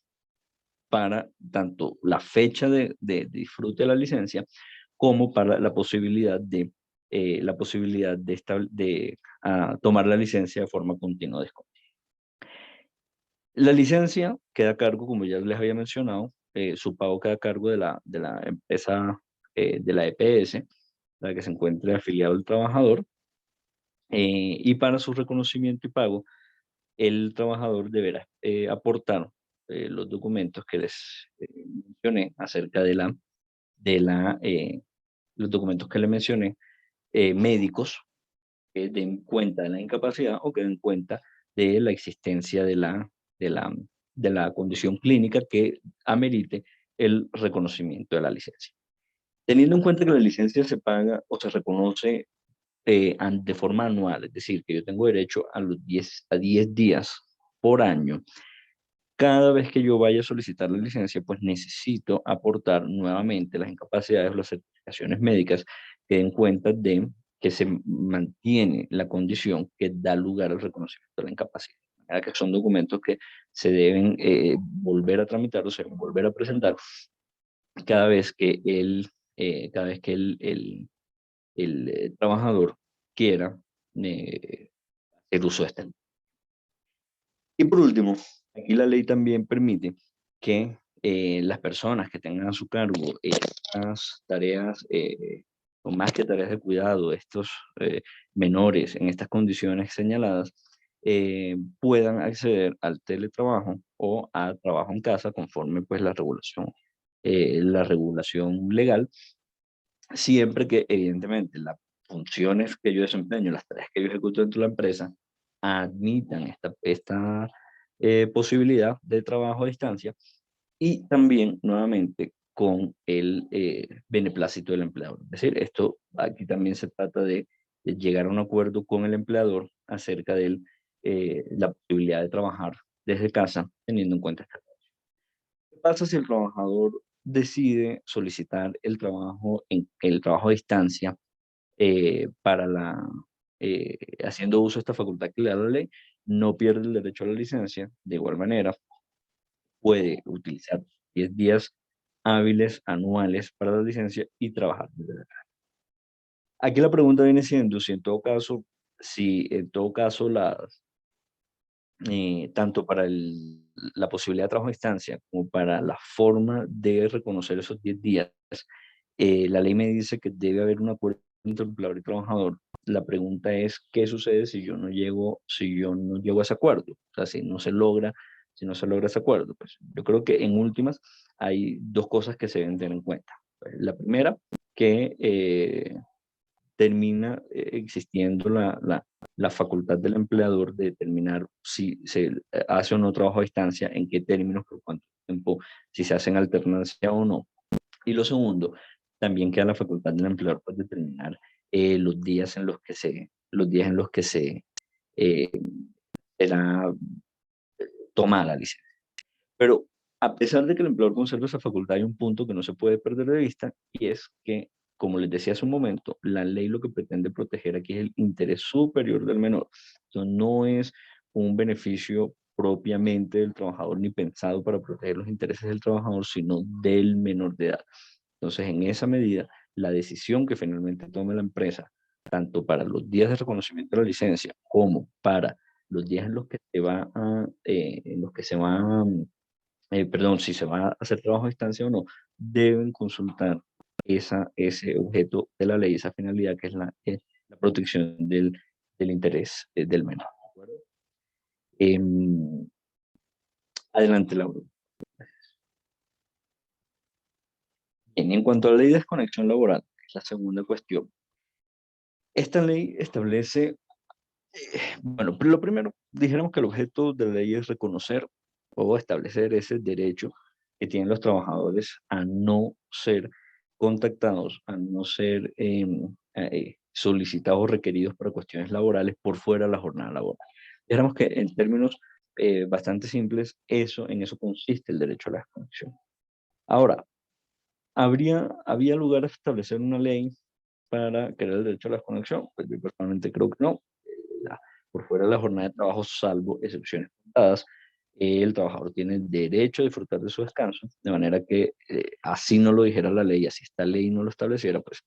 para tanto la fecha de disfrute de la licencia como para la posibilidad de tomar la licencia de forma continua o discontinua. La licencia queda a cargo, como ya les había mencionado, su pago queda a cargo de la empresa, de la EPS, la que se encuentre afiliado el trabajador, y para su reconocimiento y pago, el trabajador deberá aportar los documentos que les mencioné acerca los documentos que les mencioné, médicos, que den cuenta de la incapacidad o que den cuenta de la existencia de la, de la condición clínica que amerite el reconocimiento de la licencia. Teniendo en cuenta que la licencia se paga o se reconoce de forma anual, es decir, que yo tengo derecho a 10 días por año, cada vez que yo vaya a solicitar la licencia, pues necesito aportar nuevamente las incapacidades o las certificaciones médicas que den cuenta de que se mantiene la condición que da lugar al reconocimiento de la incapacidad. Que son documentos que se deben volver a tramitar o se deben volver a presentar cada vez que el trabajador quiera hacer uso de este. Y por último, aquí la ley también permite que las personas que tengan a su cargo estas tareas, o más que tareas de cuidado, estos menores en estas condiciones señaladas, puedan acceder al teletrabajo o a trabajo en casa conforme pues la regulación legal, siempre que evidentemente las funciones que yo desempeño, las tareas que yo ejecuto dentro de la empresa, admitan esta posibilidad de trabajo a distancia y también nuevamente con el beneplácito del empleador. Es decir, esto aquí también se trata de llegar a un acuerdo con el empleador acerca de la posibilidad de trabajar desde casa teniendo en cuenta esta cosa. ¿Qué pasa si el trabajador decide solicitar el trabajo a distancia para haciendo uso de esta facultad que le da la ley? No pierde el derecho a la licencia. De igual manera, puede utilizar 10 días hábiles anuales para la licencia y trabajar desde la casa. Aquí la pregunta viene siendo si en todo caso tanto para la posibilidad de trabajo a distancia como para la forma de reconocer esos 10 días, la ley me dice que debe haber un acuerdo entre empleador y trabajador. La pregunta es, ¿qué sucede si yo no llego a ese acuerdo? O sea, si no se logra ese acuerdo. Pues yo creo que en últimas hay dos cosas que se deben tener en cuenta. La primera, que termina existiendo la facultad del empleador de determinar si se hace o no trabajo a distancia, en qué términos, por cuánto tiempo, si se hacen alternancia o no. Y lo segundo, también queda la facultad del empleador para determinar los días en los que eh, será tomada la licencia. Pero a pesar de que el empleador conserva esa facultad, hay un punto que no se puede perder de vista, y es que, como les decía hace un momento, la ley lo que pretende proteger aquí es el interés superior del menor. Entonces, no es un beneficio propiamente del trabajador ni pensado para proteger los intereses del trabajador, sino del menor de edad. Entonces, en esa medida, la decisión que finalmente tome la empresa, tanto para los días de reconocimiento de la licencia como para los días en los que se va a perdón, si se va a hacer trabajo a distancia o no, deben consultar ese objeto de la ley, esa finalidad que es la protección del interés del menor. ¿De acuerdo? Adelante, Laura. Bien, en cuanto a la ley de desconexión laboral, que es la segunda cuestión, esta ley establece, bueno, lo primero, dijéramos que el objeto de la ley es reconocer o establecer ese derecho que tienen los trabajadores a no ser contactados, a no ser solicitados o requeridos para cuestiones laborales por fuera de la jornada laboral. Dijéramos que en términos bastante simples, en eso consiste el derecho a la desconexión. Ahora, ¿había lugar a establecer una ley para crear el derecho a la desconexión? Pues yo personalmente creo que no. Por fuera de la jornada de trabajo, salvo excepciones contadas, el trabajador tiene el derecho a disfrutar de su descanso, de manera que así no lo dijera la ley, así esta ley no lo estableciera, pues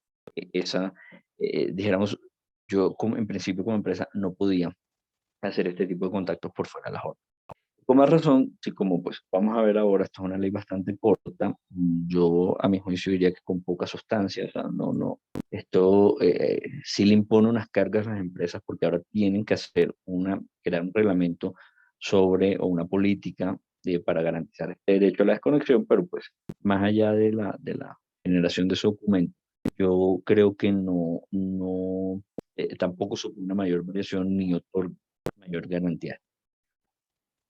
dijéramos, en principio como empresa no podía hacer este tipo de contactos por fuera de la jornada. Con más razón, si como pues vamos a ver ahora, esto es una ley bastante corta, yo a mi juicio diría que con poca sustancia, o sea, esto sí le impone unas cargas a las empresas porque ahora tienen que crear un reglamento o una política para garantizar este derecho a la desconexión, pero pues más allá de la generación de ese documento, yo creo que tampoco supone una mayor variación ni otorga mayor garantía.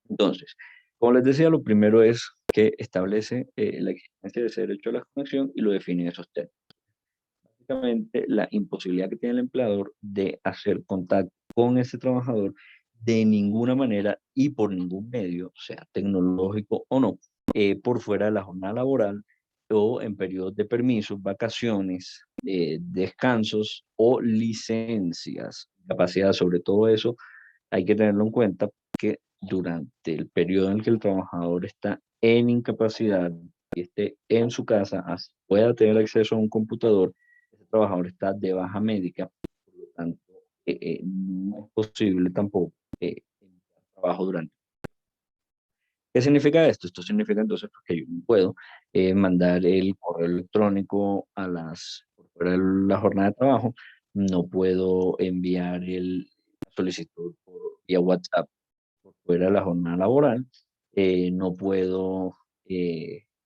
Entonces, como les decía, lo primero es que establece la existencia de ese derecho a la desconexión y lo define en esos términos. Básicamente, la imposibilidad que tiene el empleador de hacer contacto con ese trabajador de ninguna manera y por ningún medio, sea tecnológico o no, por fuera de la jornada laboral o en periodos de permisos, vacaciones, descansos o licencias. Capacidad sobre todo eso, hay que tenerlo en cuenta que durante el periodo en el que el trabajador está en incapacidad y esté en su casa, pueda tener acceso a un computador, ese trabajador está de baja médica, por lo tanto, no es posible tampoco trabajo durante. ¿Qué significa esto? Esto significa entonces pues, que yo no puedo mandar el correo electrónico por fuera de la jornada de trabajo, no puedo enviar la solicitud vía WhatsApp por fuera de la jornada laboral, no puedo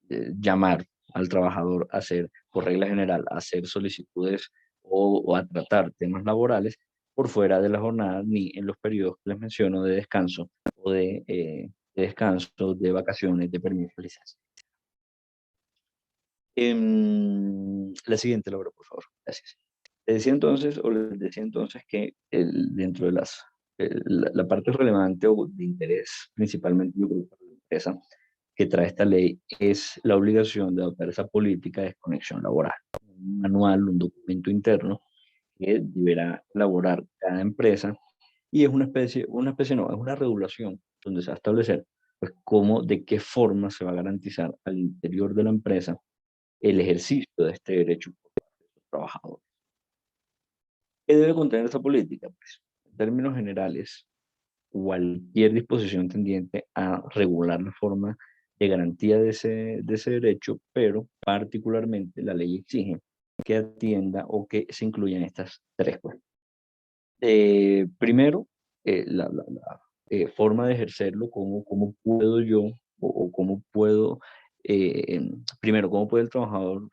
llamar al trabajador a hacer, por regla general, a hacer solicitudes o a tratar temas laborales por fuera de la jornada ni en los periodos que les menciono de descanso o de descanso, de vacaciones, de permiso de licencia. La siguiente, Laura, por favor. Gracias. Les decía entonces que dentro de la parte relevante o de interés, principalmente yo creo, para la empresa, que trae esta ley es la obligación de adoptar esa política de desconexión laboral. Un manual, un documento interno que deberá elaborar cada empresa y es una especie no, es una regulación donde se va a establecer pues cómo, de qué forma se va a garantizar al interior de la empresa el ejercicio de este derecho por parte de los trabajadores. ¿Qué debe contener esta política? Pues, en términos generales, cualquier disposición tendiente a regular la forma de garantía de ese derecho, pero particularmente la ley exige que atienda o que se incluyan estas tres cuestiones. Primero, forma de ejercerlo, cómo puedo yo o cómo puedo, primero, cómo puede el trabajador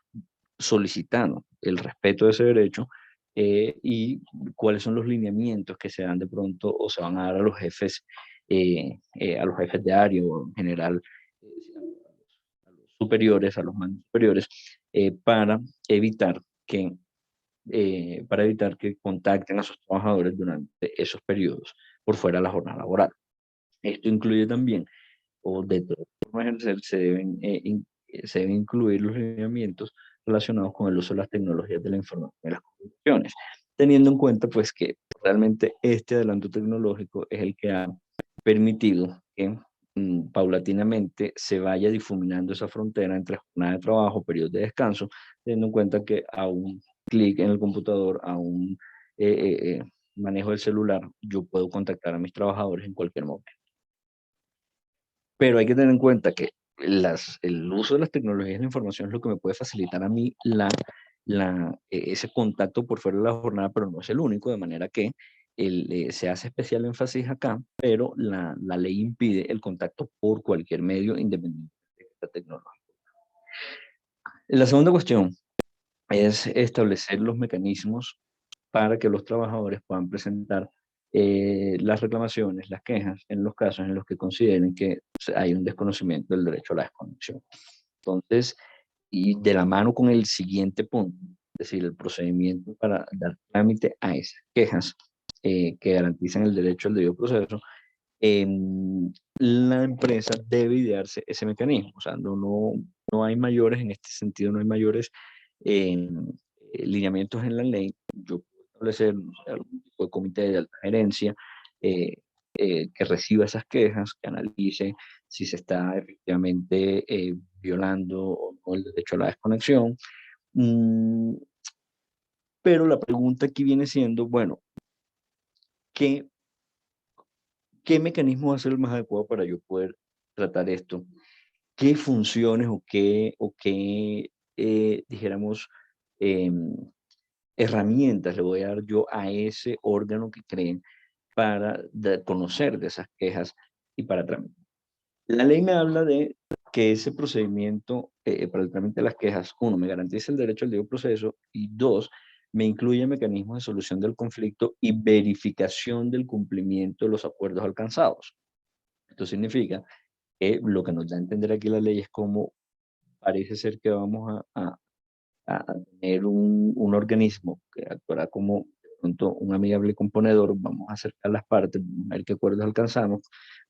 solicitar, ¿no?, el respeto de ese derecho y cuáles son los lineamientos que se dan de pronto o se van a dar a los jefes de área o en general a los superiores, a los mandos superiores, evitar que, para evitar que contacten a sus trabajadores durante esos periodos por fuera de la jornada laboral. Esto incluye también, o de todas formas ejercer, se deben incluir los lineamientos relacionados con el uso de las tecnologías de la información y las comunicaciones, teniendo en cuenta pues que realmente este adelanto tecnológico es el que ha permitido que paulatinamente se vaya difuminando esa frontera entre jornada de trabajo, periodos de descanso, teniendo en cuenta que a un clic en el computador, a un manejo del celular, yo puedo contactar a mis trabajadores en cualquier momento. Pero hay que tener en cuenta que el uso de las tecnologías de la información es lo que me puede facilitar a mí ese contacto por fuera de la jornada, pero no es el único, de manera que se hace especial énfasis acá, pero la ley impide el contacto por cualquier medio independiente de esta tecnología. La segunda cuestión es establecer los mecanismos para que los trabajadores puedan presentar las reclamaciones, las quejas, en los casos en los que consideren que hay un desconocimiento del derecho a la desconexión. Entonces, y de la mano con el siguiente punto, es decir, el procedimiento para dar trámite a esas quejas que garantizan el derecho al debido proceso, la empresa debe idearse ese mecanismo. O sea, no hay mayores, en este sentido, no hay mayores lineamientos en la ley. Yo puedo establecer algún tipo de comité de alta gerencia que reciba esas quejas, que analice si se está efectivamente violando o no el derecho a la desconexión. Pero la pregunta aquí viene siendo, bueno, ¿qué mecanismo va a ser el más adecuado para yo poder tratar esto? ¿Qué funciones o qué dijéramos, herramientas le voy a dar yo a ese órgano que creen para conocer de esas quejas y para tramitar? La ley me habla de que ese procedimiento para el trámite de las quejas, uno, me garantiza el derecho al debido proceso y dos, me incluye mecanismos de solución del conflicto y verificación del cumplimiento de los acuerdos alcanzados. Esto significa que lo que nos da a entender aquí la ley es cómo parece ser que vamos a tener un organismo que actuará como de pronto un amigable componedor, vamos a acercar las partes, vamos a ver qué acuerdos alcanzamos,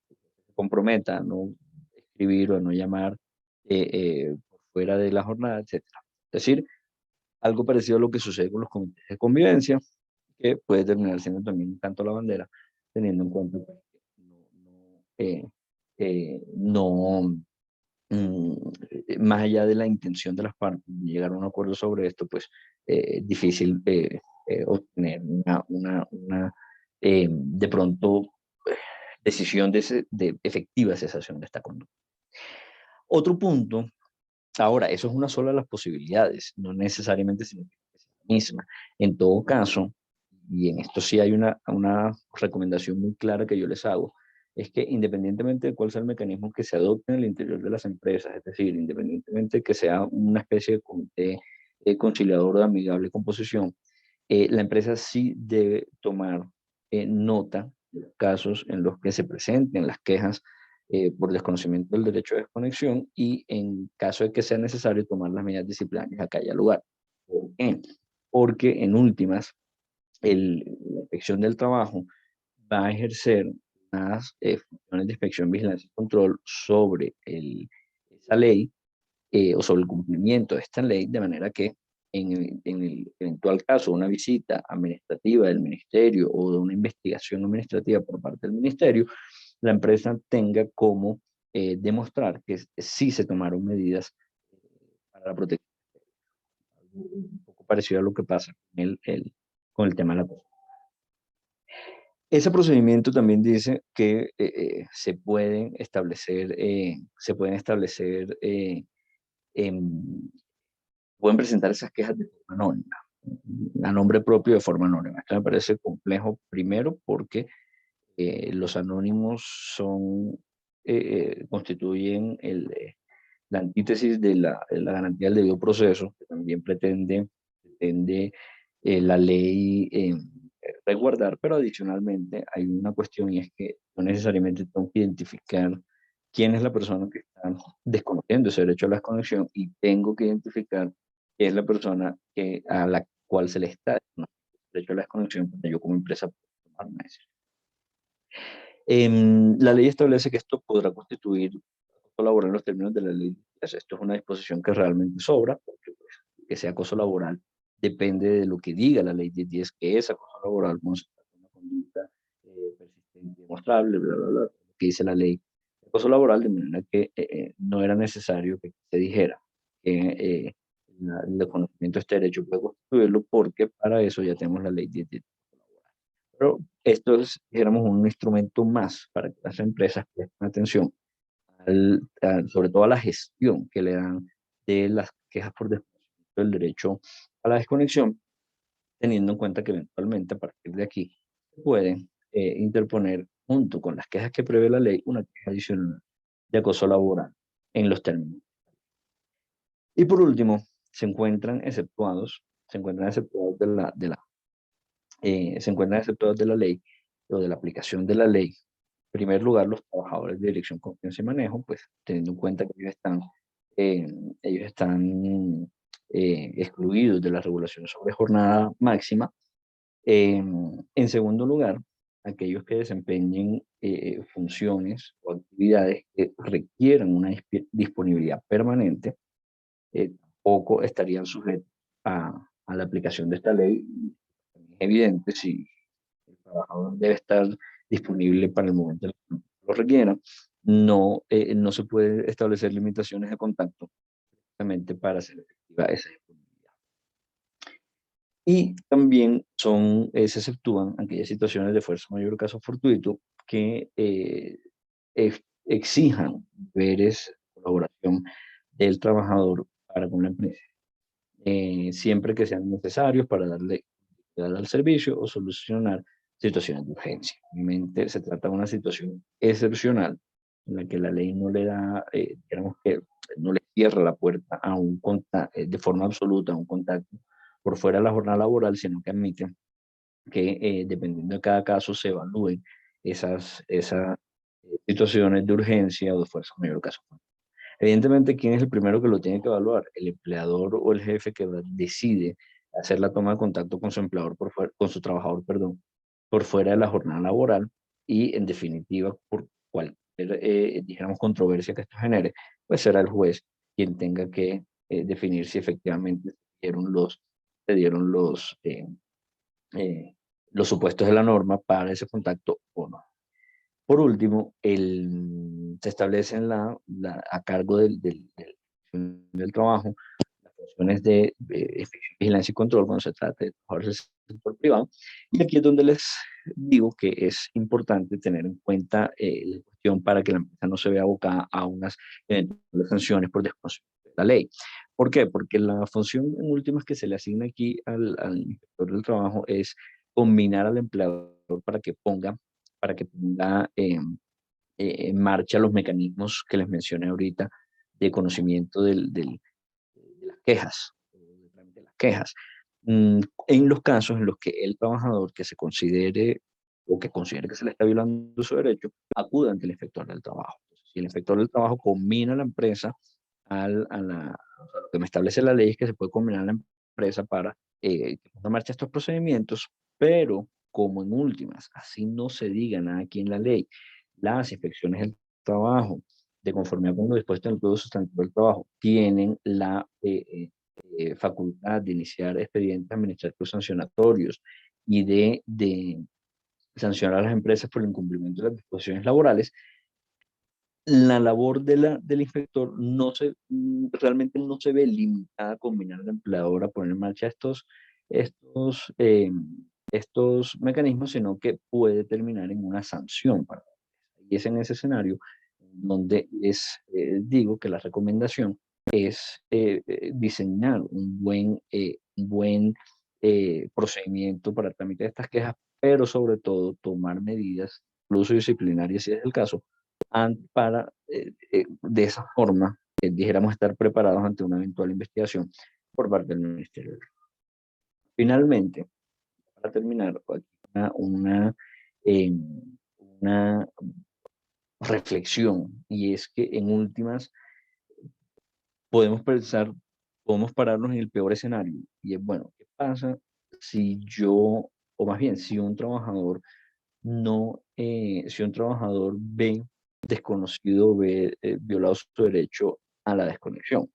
se comprometa a no escribir o a no llamar por fuera de la jornada, etc. Es decir, algo parecido a lo que sucede con los comités de convivencia, que puede terminar siendo también un canto a la bandera, teniendo en cuenta que no, más allá de la intención de las partes de llegar a un acuerdo sobre esto, pues es difícil obtener de pronto decisión de efectiva cesación de esta conducta. Otro punto, ahora, eso es una sola de las posibilidades, no necesariamente significa que sea la misma. En todo caso, y en esto sí hay una recomendación muy clara que yo les hago, es que independientemente de cuál sea el mecanismo que se adopte en el interior de las empresas, es decir, independientemente de que sea una especie de comité conciliador de amigable composición, la empresa sí debe tomar nota de los casos en los que se presenten las quejas por desconocimiento del derecho de desconexión y en caso de que sea necesario tomar las medidas disciplinarias a que haya lugar. ¿Por qué? Porque en últimas, la inspección del trabajo va a ejercer unas funciones de inspección, vigilancia y control sobre esa ley o sobre el cumplimiento de esta ley, de manera que en el eventual caso de una visita administrativa del ministerio o de una investigación administrativa por parte del ministerio, la empresa tenga como demostrar que sí se tomaron medidas para la protección. Un poco parecido a lo que pasa con el tema de la cosa. Ese procedimiento también dice que se pueden establecer pueden presentar esas quejas de forma anónima, a nombre propio de forma anónima. Esto me parece complejo, primero, porque los anónimos constituyen la antítesis de la garantía del debido proceso, que también pretende la ley resguardar, pero adicionalmente hay una cuestión y es que no necesariamente tengo que identificar quién es la persona que está desconociendo ese derecho a la desconexión y tengo que identificar quién es la persona a la cual se le está desconociendo el derecho a la desconexión para yo como empresa puedo tomar una decisión. La ley establece que esto podrá constituir acoso laboral en los términos de la ley. Esto es una disposición que realmente sobra, porque pues, que sea acoso laboral depende de lo que diga la ley 1010, que es acoso laboral, cuando se trata de una conducta persistente, demostrable, bla, bla, bla, que dice la ley de acoso laboral, de manera que no era necesario que se dijera que el desconocimiento de este derecho puede constituirlo, porque para eso ya tenemos la ley 1010. Pero esto es, dijéramos, un instrumento más para que las empresas presten atención, sobre todo a la gestión que le dan de las quejas por desconocimiento del derecho a la desconexión, teniendo en cuenta que eventualmente a partir de aquí se pueden interponer, junto con las quejas que prevé la ley, una queja adicional de acoso laboral en los términos. Y por último, se encuentran exceptuados de la ley o de la aplicación de la ley. En primer lugar, los trabajadores de dirección, confianza y manejo, pues teniendo en cuenta que ellos están excluidos de las regulaciones sobre jornada máxima. En segundo lugar, aquellos que desempeñen funciones o actividades que requieran una disponibilidad permanente, tampoco estarían sujetos a la aplicación de esta ley. Es evidente si el trabajador debe estar disponible para el momento en que lo requiera. No se puede establecer limitaciones de contacto justamente para hacer efectiva esa disponibilidad. Y también se exceptúan aquellas situaciones de fuerza mayor o caso fortuito que exijan deberes de colaboración del trabajador para con la empresa, siempre que sean necesarios para darle al servicio o solucionar situaciones de urgencia. Obviamente se trata de una situación excepcional en la que la ley no le da, digamos que no le cierra la puerta a un contacto, de forma absoluta, a un contacto por fuera de la jornada laboral, sino que admite que dependiendo de cada caso se evalúen esas situaciones de urgencia o de fuerza mayor caso. Evidentemente, ¿quién es el primero que lo tiene que evaluar? El empleador o el jefe que decide hacer la toma de contacto con su empleador con su trabajador, perdón, por fuera de la jornada laboral y, en definitiva, por cualquier, digamos, controversia que esto genere, pues será el juez quien tenga que definir si efectivamente se dieron los supuestos de la norma para ese contacto o no. Por último, se establece a cargo del trabajo la función situaciones de vigilancia y control cuando se trata de trabajadores del sector privado. Y aquí es donde les digo que es importante tener en cuenta la cuestión para que la empresa no se vea abocada a unas eventuales sanciones por desconocimiento de la ley. ¿Por qué? Porque la función en últimas que se le asigna aquí al inspector del trabajo es combinar al empleador para que ponga en marcha los mecanismos que les mencioné ahorita de conocimiento de las quejas, de las quejas. En los casos en los que el trabajador que se considere o que considere que se le está violando su derecho, acude ante el inspector del trabajo. Si el inspector del trabajo combina a la empresa o sea, lo que me establece la ley es que se puede combinar a la empresa para que ponga en marcha estos procedimientos, pero como en últimas, así no se diga nada aquí en la ley, las inspecciones del trabajo, de conformidad con lo dispuesto en el Código Sustantivo del Trabajo, tienen la facultad de iniciar expedientes administrativos sancionatorios y de sancionar a las empresas por el incumplimiento de las disposiciones laborales. La labor del inspector realmente no se ve limitada a combinar al empleador a poner en marcha estos mecanismos, sino que puede terminar en una sanción para la empresa. Y es en ese escenario donde digo que la recomendación es diseñar un buen procedimiento para el trámite de estas quejas, pero sobre todo tomar medidas, incluso disciplinarias si es el caso, para de esa forma, dijéramos, estar preparados ante una eventual investigación por parte del Ministerio del Trabajo. Finalmente, para terminar, aquí eh, una reflexión, y es que en últimas podemos pararnos en el peor escenario, y es, bueno, ¿qué pasa si o más bien, si un trabajador si un trabajador ve desconocido, ve violado su derecho a la desconexión?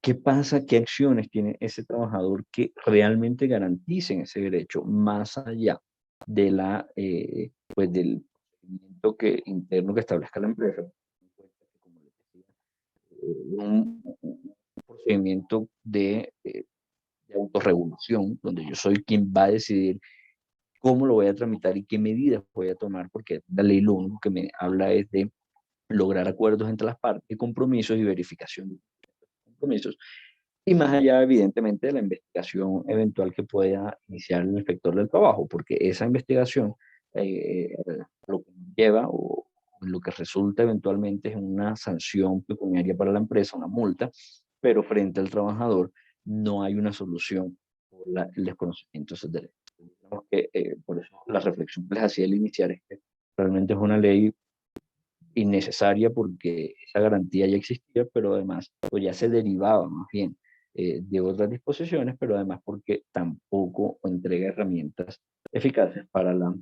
¿Qué pasa? ¿Qué acciones tiene ese trabajador que realmente garanticen ese derecho más allá de del procedimiento interno que establezca la empresa? Como les decía, un procedimiento de autorregulación, donde yo soy quien va a decidir cómo lo voy a tramitar y qué medidas voy a tomar, porque la ley lo único que me habla es de lograr acuerdos entre las partes, compromisos y verificación de compromisos. Y más allá, evidentemente, de la investigación eventual que pueda iniciar el inspector del trabajo, porque esa investigación lo que lleva o lo que resulta eventualmente es una sanción pecuniaria para la empresa, una multa, pero frente al trabajador no hay una solución por el desconocimiento de sus derechos. Digamos que, por eso la reflexión que les hacía al iniciar es que realmente es una ley innecesaria porque esa garantía ya existía, pero además pues ya se derivaba más bien de otras disposiciones, pero además porque tampoco entrega herramientas eficaces para la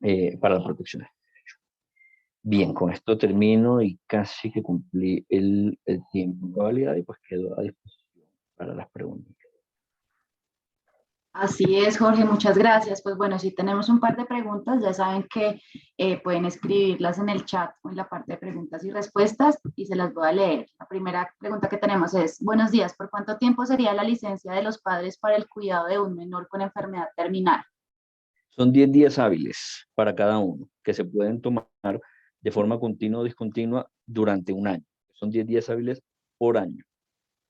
protección de este derecho. Bien, con esto termino y casi que cumplí el tiempo de cabalidad y pues quedo a disposición para las preguntas. Así es, Jorge, muchas gracias. Pues bueno, si tenemos un par de preguntas, ya saben que pueden escribirlas en el chat o en la parte de preguntas y respuestas y se las voy a leer. La primera pregunta que tenemos es, buenos días, ¿por cuánto tiempo sería la licencia de los padres para el cuidado de un menor con enfermedad terminal? Son 10 días hábiles para cada uno, que se pueden tomar de forma continua o discontinua durante un año. Son 10 días hábiles por año.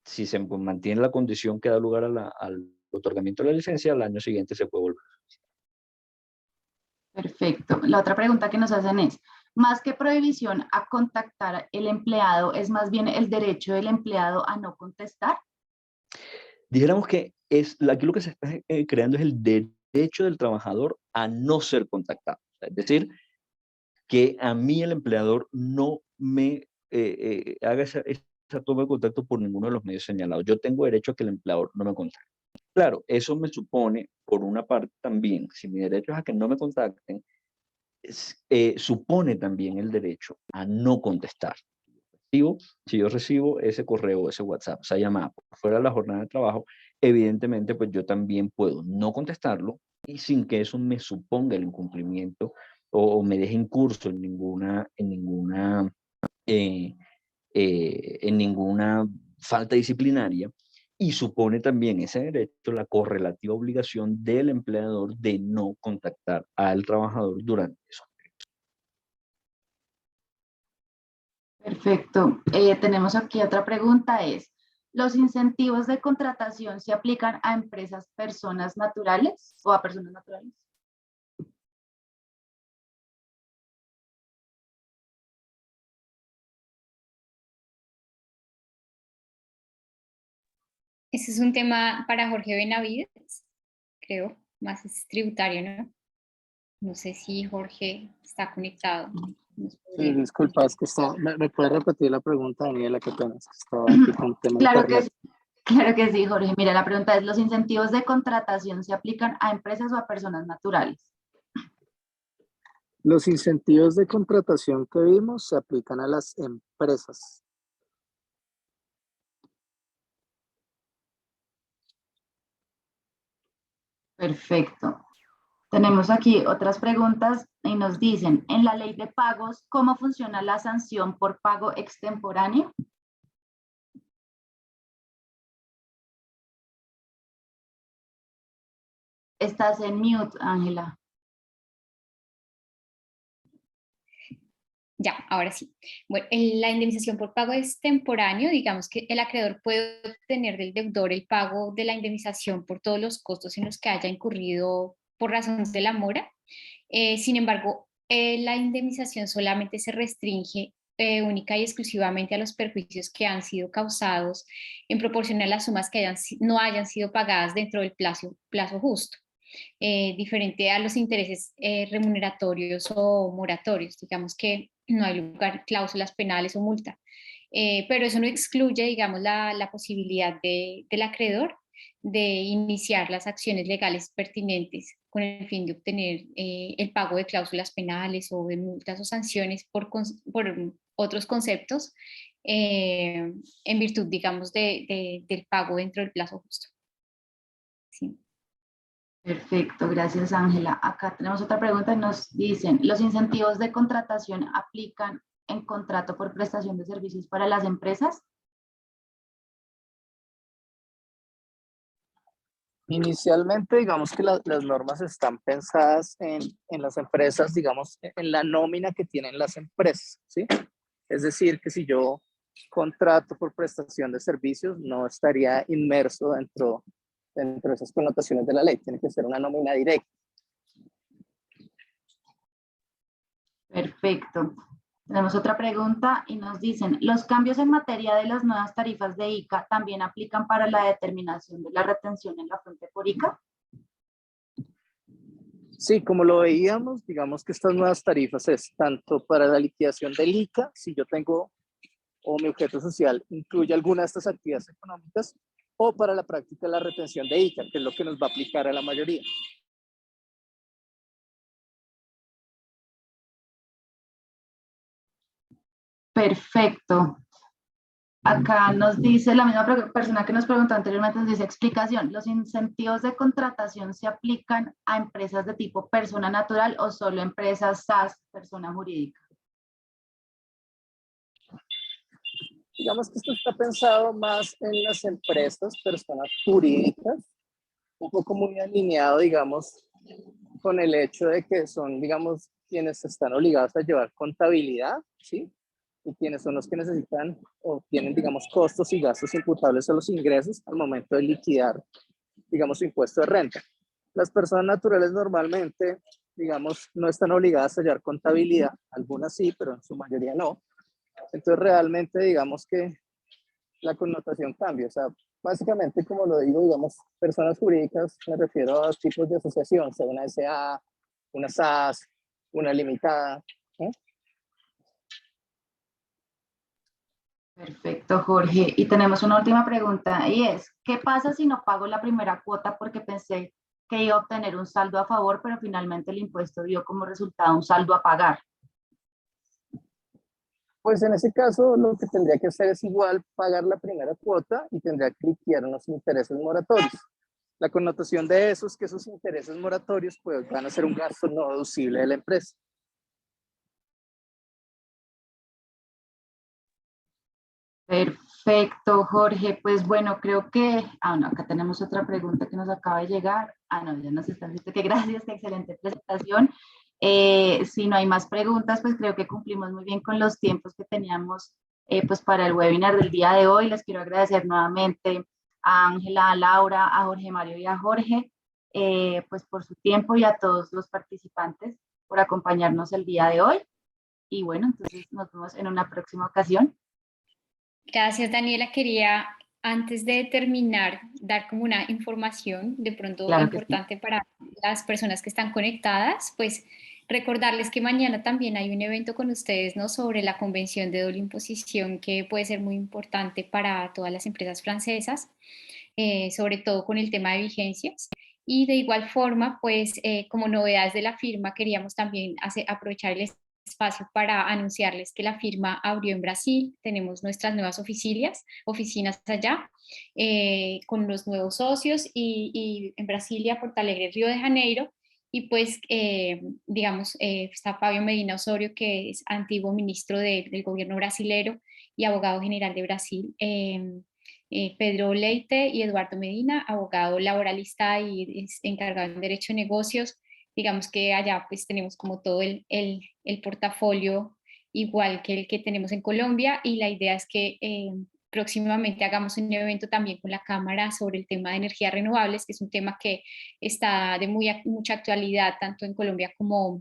Si se mantiene la condición que da lugar al otorgamiento de la licencia, al año siguiente se puede volver. Perfecto. La otra pregunta que nos hacen es, más que prohibición a contactar el empleado, ¿es más bien el derecho del empleado a no contestar? Dijéramos que aquí lo que se está creando es el derecho del trabajador a no ser contactado. Es decir, que a mí el empleador no me haga esa toma de contacto por ninguno de los medios señalados. Yo tengo derecho a que el empleador no me contacte. Claro, eso me supone, por una parte también, si mi derecho es a que no me contacten, supone también el derecho a no contestar. Si yo recibo ese correo, ese WhatsApp, esa llamada por fuera de la jornada de trabajo, evidentemente pues yo también puedo no contestarlo y sin que eso me suponga el incumplimiento o me deje incurso en ninguna falta disciplinaria, y supone también ese derecho la correlativa obligación del empleador de no contactar al trabajador durante esos periodos. Perfecto. Tenemos aquí otra pregunta, es, ¿los incentivos de contratación se aplican a empresas, personas naturales o a personas naturales? Ese es un tema para Jorge Benavides, creo, más es tributario, ¿no? No sé si Jorge está conectado. Sí, disculpa, es que ¿me puedes repetir la pregunta, Daniela? Qué pena, es que estaba aquí con tema de internet. Claro que sí, Jorge. Mira, la pregunta es, ¿los incentivos de contratación se aplican a empresas o a personas naturales? Los incentivos de contratación que vimos se aplican a las empresas. Perfecto. Tenemos aquí otras preguntas y nos dicen, en la ley de pagos, ¿cómo funciona la sanción por pago extemporáneo? Estás en mute, Ángela. Ya, ahora sí. Bueno, la indemnización por pago extemporáneo, digamos que el acreedor puede obtener del deudor el pago de la indemnización por todos los costos en los que haya incurrido por razones de la mora. Sin embargo, la indemnización solamente se restringe única y exclusivamente a los perjuicios que han sido causados en proporción a las sumas que no hayan sido pagadas dentro del plazo justo. Diferente a los intereses remuneratorios o moratorios, digamos que no hay lugar cláusulas penales o multa, pero eso no excluye, digamos, la posibilidad del acreedor de iniciar las acciones legales pertinentes con el fin de obtener el pago de cláusulas penales o de multas o sanciones por otros conceptos en virtud, digamos, del pago dentro del plazo justo. Sí. Perfecto, gracias Ángela. Acá tenemos otra pregunta y nos dicen, ¿los incentivos de contratación aplican en contrato por prestación de servicios para las empresas? Inicialmente, digamos que las normas están pensadas en las empresas, digamos, en la nómina que tienen las empresas, ¿sí? Es decir, que si yo contrato por prestación de servicios, no estaría inmerso dentro de esas connotaciones de la ley. Tiene que ser una nómina directa. Perfecto. Tenemos otra pregunta y nos dicen, ¿los cambios en materia de las nuevas tarifas de ICA también aplican para la determinación de la retención en la fuente por ICA? Sí, como lo veíamos, digamos que estas nuevas tarifas es tanto para la liquidación del ICA, si yo tengo o mi objeto social incluye alguna de estas actividades económicas, o para la práctica de la retención de ICA, que es lo que nos va a aplicar a la mayoría. Perfecto. Acá nos dice la misma persona que nos preguntó anteriormente, nos dice explicación, ¿los incentivos de contratación se aplican a empresas de tipo persona natural o solo empresas SAS, persona jurídica? Digamos que esto está pensado más en las empresas, personas jurídicas, un poco muy alineado, digamos, con el hecho de que son, digamos, quienes están obligados a llevar contabilidad, ¿sí? Y quienes son los que necesitan o tienen, digamos, costos y gastos imputables a los ingresos al momento de liquidar, digamos, su impuesto de renta. Las personas naturales normalmente, digamos, no están obligadas a llevar contabilidad, algunas sí, pero en su mayoría no. Entonces, realmente, digamos que la connotación cambia. O sea, básicamente, como lo digo, digamos, personas jurídicas, me refiero a tipos de asociación, sea una SA, una SAS, una limitada. Perfecto, Jorge. Y tenemos una última pregunta y es, ¿qué pasa si no pago la primera cuota porque pensé que iba a obtener un saldo a favor, pero finalmente el impuesto dio como resultado un saldo a pagar? Pues en ese caso lo que tendría que hacer es igual pagar la primera cuota y tendría que liquidar unos intereses moratorios. La connotación de eso es que esos intereses moratorios pues van a ser un gasto no deducible de la empresa. Perfecto. Perfecto, Jorge. Pues bueno, creo que, no, acá tenemos otra pregunta que nos acaba de llegar. No, ya nos están diciendo que gracias, qué excelente presentación. Si no hay más preguntas, pues creo que cumplimos muy bien con los tiempos que teníamos pues para el webinar del día de hoy. Les quiero agradecer nuevamente a Ángela, a Laura, a Jorge Mario y a Jorge, pues por su tiempo, y a todos los participantes por acompañarnos el día de hoy. Y bueno, entonces nos vemos en una próxima ocasión. Gracias, Daniela. Quería, antes de terminar, dar como una información de pronto Claro que sí. importante para las personas que están conectadas, pues recordarles que mañana también hay un evento con ustedes, ¿no?, sobre la convención de doble imposición, que puede ser muy importante para todas las empresas francesas, sobre todo con el tema de vigencias. Y de igual forma, pues como novedades de la firma, queríamos también aprovechar el espacio para anunciarles que la firma abrió en Brasil. Tenemos nuestras nuevas oficinas allá, con los nuevos socios, y en Brasilia, Porto Alegre, Río de Janeiro. Y pues, digamos, está Fabio Medina Osorio, que es antiguo ministro del gobierno brasilero y abogado general de Brasil. Pedro Leite y Eduardo Medina, abogado laboralista y es encargado en Derecho de Negocios. Digamos que allá pues tenemos como todo el portafolio igual que el que tenemos en Colombia, y la idea es que próximamente hagamos un evento también con la Cámara sobre el tema de energías renovables, que es un tema que está de mucha actualidad tanto en Colombia como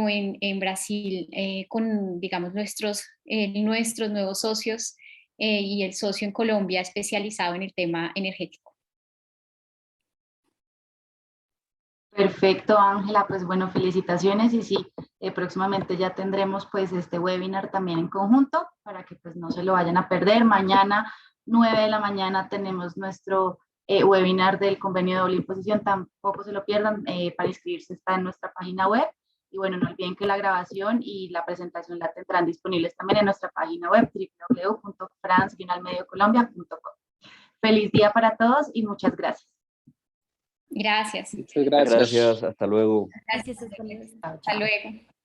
en Brasil, con, digamos, nuestros nuevos socios, y el socio en Colombia especializado en el tema energético. Perfecto, Ángela, pues bueno, felicitaciones, y sí, próximamente ya tendremos pues este webinar también en conjunto para que pues no se lo vayan a perder. Mañana 9 de la mañana tenemos nuestro webinar del convenio de doble imposición, tampoco se lo pierdan. Para inscribirse está en nuestra página web, y bueno, no olviden que la grabación y la presentación la tendrán disponibles también en nuestra página web www.france-mediocolombia.com. Feliz día para todos y muchas gracias. Gracias. Muchas gracias. Gracias, hasta luego. Gracias, hasta luego. Chao, Hasta chao. luego.